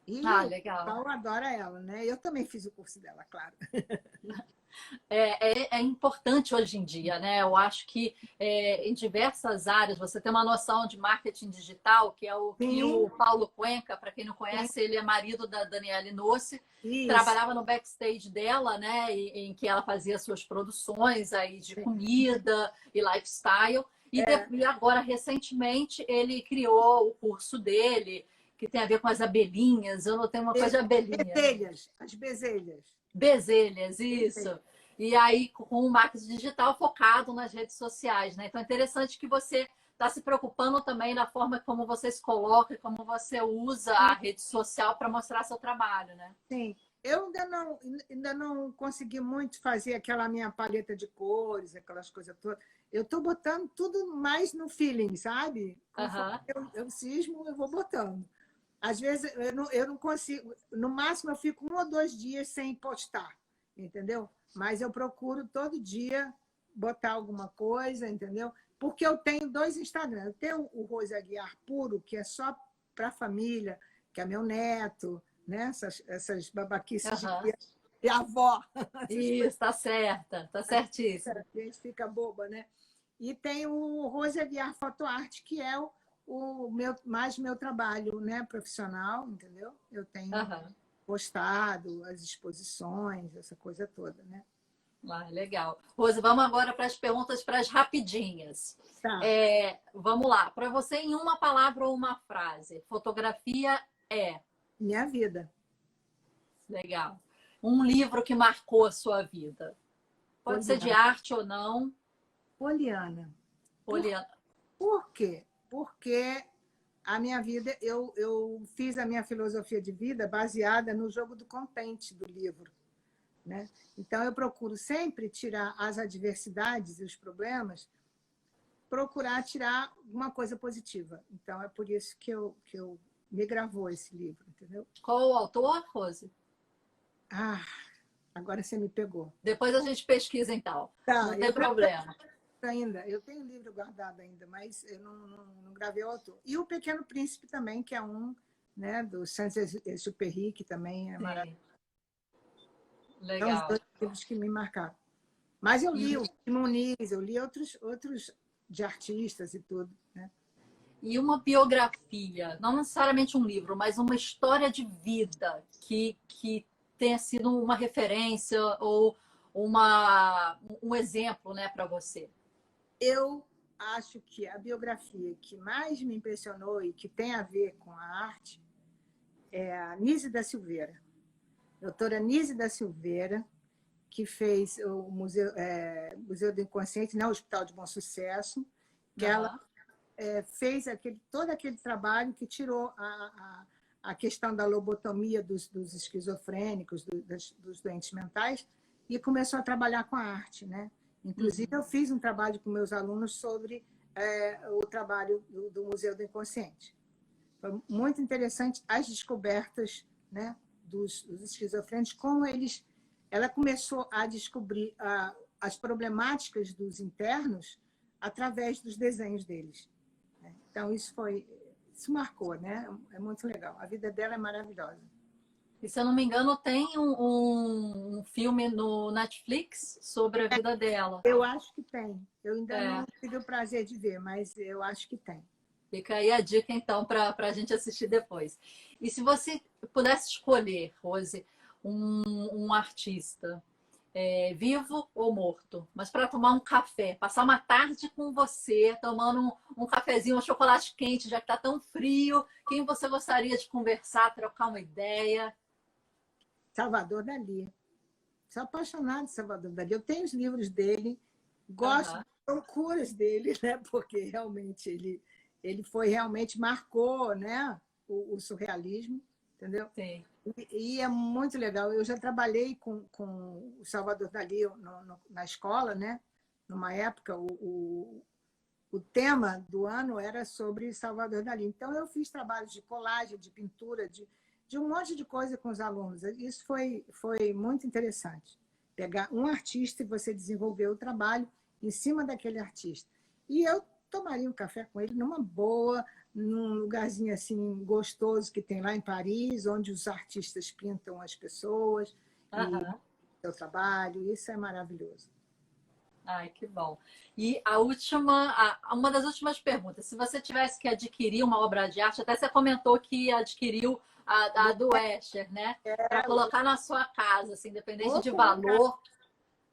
E legal. o Paulo adora ela, né? Eu também fiz o curso dela, claro. É importante hoje em dia, né? Eu acho que em diversas áreas você tem uma noção de marketing digital, que é o que o Paulo Cuenca, para quem não conhece, ele é marido da Daniela Inossi, trabalhava no backstage dela, né? Em que ela fazia suas produções aí de comida e lifestyle. E agora, recentemente, ele criou o curso dele, que tem a ver com as abelhinhas. Eu não tenho uma coisa de abelhinha. Bezelhas, as bezelhas. Bezelhas, isso. E aí, com o marketing digital focado nas redes sociais, né? Então, é interessante que você está se preocupando também da forma como você se coloca e como você usa a rede social para mostrar seu trabalho, né? Sim. Eu ainda não consegui muito fazer aquela minha paleta de cores, aquelas coisas todas. Eu estou botando tudo mais no feeling, sabe? Conforme eu cismo, eu vou botando. Às vezes eu não consigo, no máximo eu fico 1 ou 2 dias sem postar, entendeu? Mas eu procuro todo dia botar alguma coisa, entendeu? Porque eu tenho 2 Instagrams. Eu tenho o Rose Aguiar Puro, que é só para a família, que é meu neto, né? Essas babaquices de avó. Isso, tá certa, tá certíssimo. A gente fica boba, né? E tem o Rose Aguiar Foto Arte, que é mais meu trabalho, né, profissional, entendeu? Eu tenho postado as exposições, essa coisa toda, né? Ah, legal. Rose, vamos agora para as perguntas para as rapidinhas. Tá. Vamos lá. Para você, em uma palavra ou uma frase, fotografia é? Minha vida. Legal. Um livro que marcou a sua vida? Pode ser de Poliana. arte ou não. Poliana. Poliana. Por quê? Porque a minha vida, eu fiz a minha filosofia de vida baseada no jogo do contente do livro, né? Então, eu procuro sempre tirar as adversidades e os problemas, procurar tirar uma coisa positiva. Então, é por isso que eu me gravou esse livro, entendeu? Qual o autor, Rose? Ah, agora você me pegou. Depois a gente pesquisa, então. Tá, Não tem problema. Ainda. Eu tenho o livro guardado ainda, mas eu não gravei o autor. E o Pequeno Príncipe também, que é um, né, do Saint-Exupéry, que também é maravilhoso. São os Legal. 2 livros que me marcaram. Mas eu li o Muniz, eu li outros de artistas e tudo, né? E uma biografia, não necessariamente um livro, mas uma história de vida que tenha sido uma referência ou um exemplo, né, para você. Eu acho que a biografia que mais me impressionou e que tem a ver com a arte é a Nise da Silveira. Doutora Nise da Silveira, que fez o Museu do Inconsciente, né, o Hospital de Bom Sucesso, que ela fez todo aquele trabalho que tirou a questão da lobotomia dos esquizofrênicos, dos doentes mentais, e começou a trabalhar com a arte, né? Inclusive, eu fiz um trabalho com meus alunos sobre o trabalho do Museu do Inconsciente. Foi muito interessante as descobertas, né, dos esquizofrênicos, como ela começou a descobrir as problemáticas dos internos através dos desenhos deles. Então, isso marcou, né? É muito legal. A vida dela é maravilhosa. E, se eu não me engano, tem um filme no Netflix sobre a vida dela. Eu acho que tem. Eu ainda não tive o prazer de ver, mas eu acho que tem. Fica aí a dica, então, para a gente assistir depois. E se você pudesse escolher, Rose, um artista, vivo ou morto, mas para tomar um café, passar uma tarde com você, tomando um cafezinho, um chocolate quente, já que está tão frio, quem você gostaria de conversar, trocar uma ideia? Salvador Dalí. Sou apaixonada de Salvador Dalí. Eu tenho os livros dele, gosto das loucuras dele, né? Porque realmente ele realmente marcou, né, o surrealismo, entendeu? Sim. E é muito legal. Eu já trabalhei com o Salvador Dalí na escola, né? Numa época, o tema do ano era sobre Salvador Dalí. Então, eu fiz trabalhos de colagem, de pintura, de um monte de coisa com os alunos. Isso foi muito interessante. Pegar um artista e você desenvolver o trabalho em cima daquele artista. E eu tomaria um café com ele numa boa, num lugarzinho assim gostoso que tem lá em Paris, onde os artistas pintam as pessoas e o trabalho. Isso é maravilhoso. Ai, que bom. E uma das últimas perguntas, se você tivesse que adquirir uma obra de arte, até você comentou que adquiriu a do Escher, né? Para colocar na sua casa, assim, independente de valor.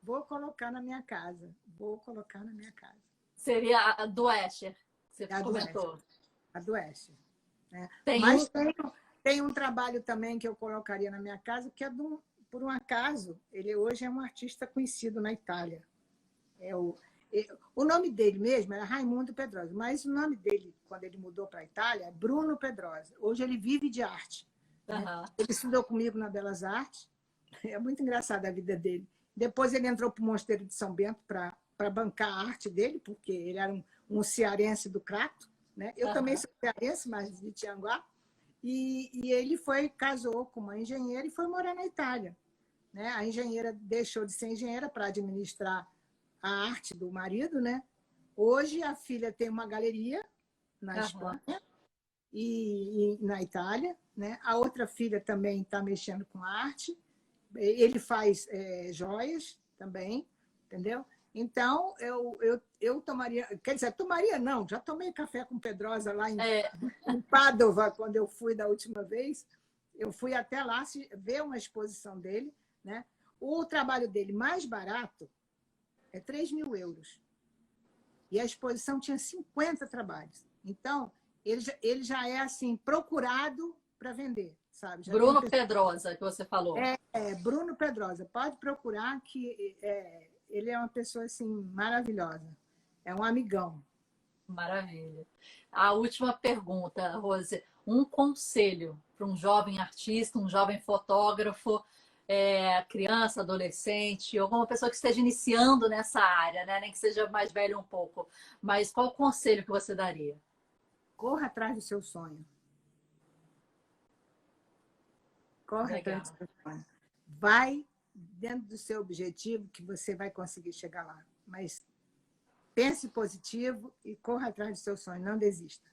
Vou colocar na minha casa. Vou colocar na minha casa. Seria a do Escher, que você comentou. A do Escher. né? Tem Mas um... tem um trabalho também que eu colocaria na minha casa, que é, por um acaso, ele hoje é um artista conhecido na Itália. É o nome dele mesmo era Raimundo Pedrosa, mas o nome dele, quando ele mudou para a Itália, é Bruno Pedrosa. Hoje ele vive de arte, né? Aham. Ele estudou comigo na Belas Artes, é muito engraçada a vida dele. Depois ele entrou para o Mosteiro de São Bento para bancar a arte dele, porque ele era um cearense do Crato, né? Eu também Aham. sou cearense, mas de Tianguá. E ele casou com uma engenheira e foi morar na Itália, né? A engenheira deixou de ser engenheira para administrar a arte do marido, né? Hoje a filha tem uma galeria na Aham. Espanha e na Itália, né? A outra filha também está mexendo com arte. Ele faz joias também, entendeu? Então, eu tomaria... Quer dizer, tomaria não, já tomei café com Pedrosa lá É, em Pádua, quando eu fui da última vez. Eu fui até lá ver uma exposição dele, né? O trabalho dele mais barato é 3.000 euros. E a exposição tinha 50 trabalhos. Então, ele já é assim procurado para vender, sabe? Já tem Bruno Pedrosa, que você falou. Bruno Pedrosa. Pode procurar que ele é uma pessoa assim maravilhosa. É um amigão. Maravilha. A última pergunta, Rose. Um conselho para um jovem artista, um jovem fotógrafo, criança, adolescente, ou alguma pessoa que esteja iniciando nessa área, né? Nem que seja mais velho um pouco. Mas qual o conselho que você daria? Corra atrás do seu sonho. Corre atrás Legal. do seu sonho. Vai dentro do seu objetivo que você vai conseguir chegar lá. Mas pense positivo e corra atrás do seu sonho. Não desista.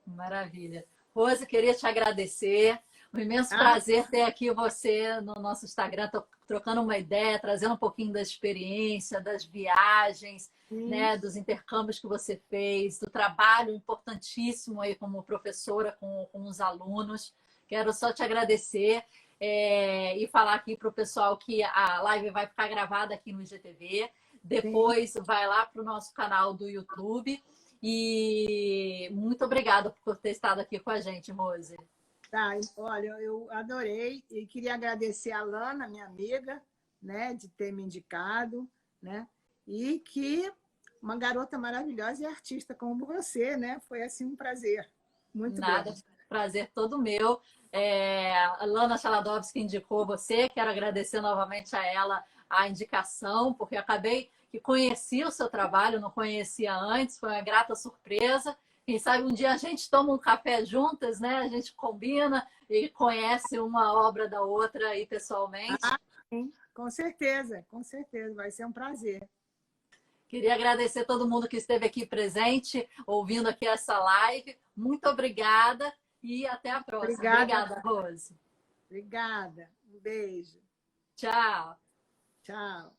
Maravilha. Rose, queria te agradecer. Um imenso Ah, prazer ter aqui você no nosso Instagram, trocando uma ideia, trazendo um pouquinho da experiência, das viagens, sim. né, dos intercâmbios que você fez, do trabalho importantíssimo aí como professora com os alunos. Quero só te agradecer e falar aqui para o pessoal que a live vai ficar gravada aqui no IGTV. Sim. Depois vai lá para o nosso canal do YouTube. E muito obrigada por ter estado aqui com a gente, Rose. Tá, olha, eu adorei e queria agradecer a Lana, minha amiga, né, de ter me indicado, né? E que uma garota maravilhosa e artista como você, né? Foi assim um prazer muito Nada, grande. prazer todo meu. A Lana Chaladovski indicou você, quero agradecer novamente a ela a indicação, porque acabei que conheci o seu trabalho, não conhecia antes, foi uma grata surpresa. Quem sabe um dia a gente toma um café juntas, né? A gente combina e conhece uma obra da outra aí pessoalmente. Ah, sim, com certeza, vai ser um prazer. Queria agradecer todo mundo que esteve aqui presente, ouvindo aqui essa live. Muito obrigada e até a próxima. Obrigada, Obrigada, Rose. obrigada. Um beijo. Tchau. Tchau.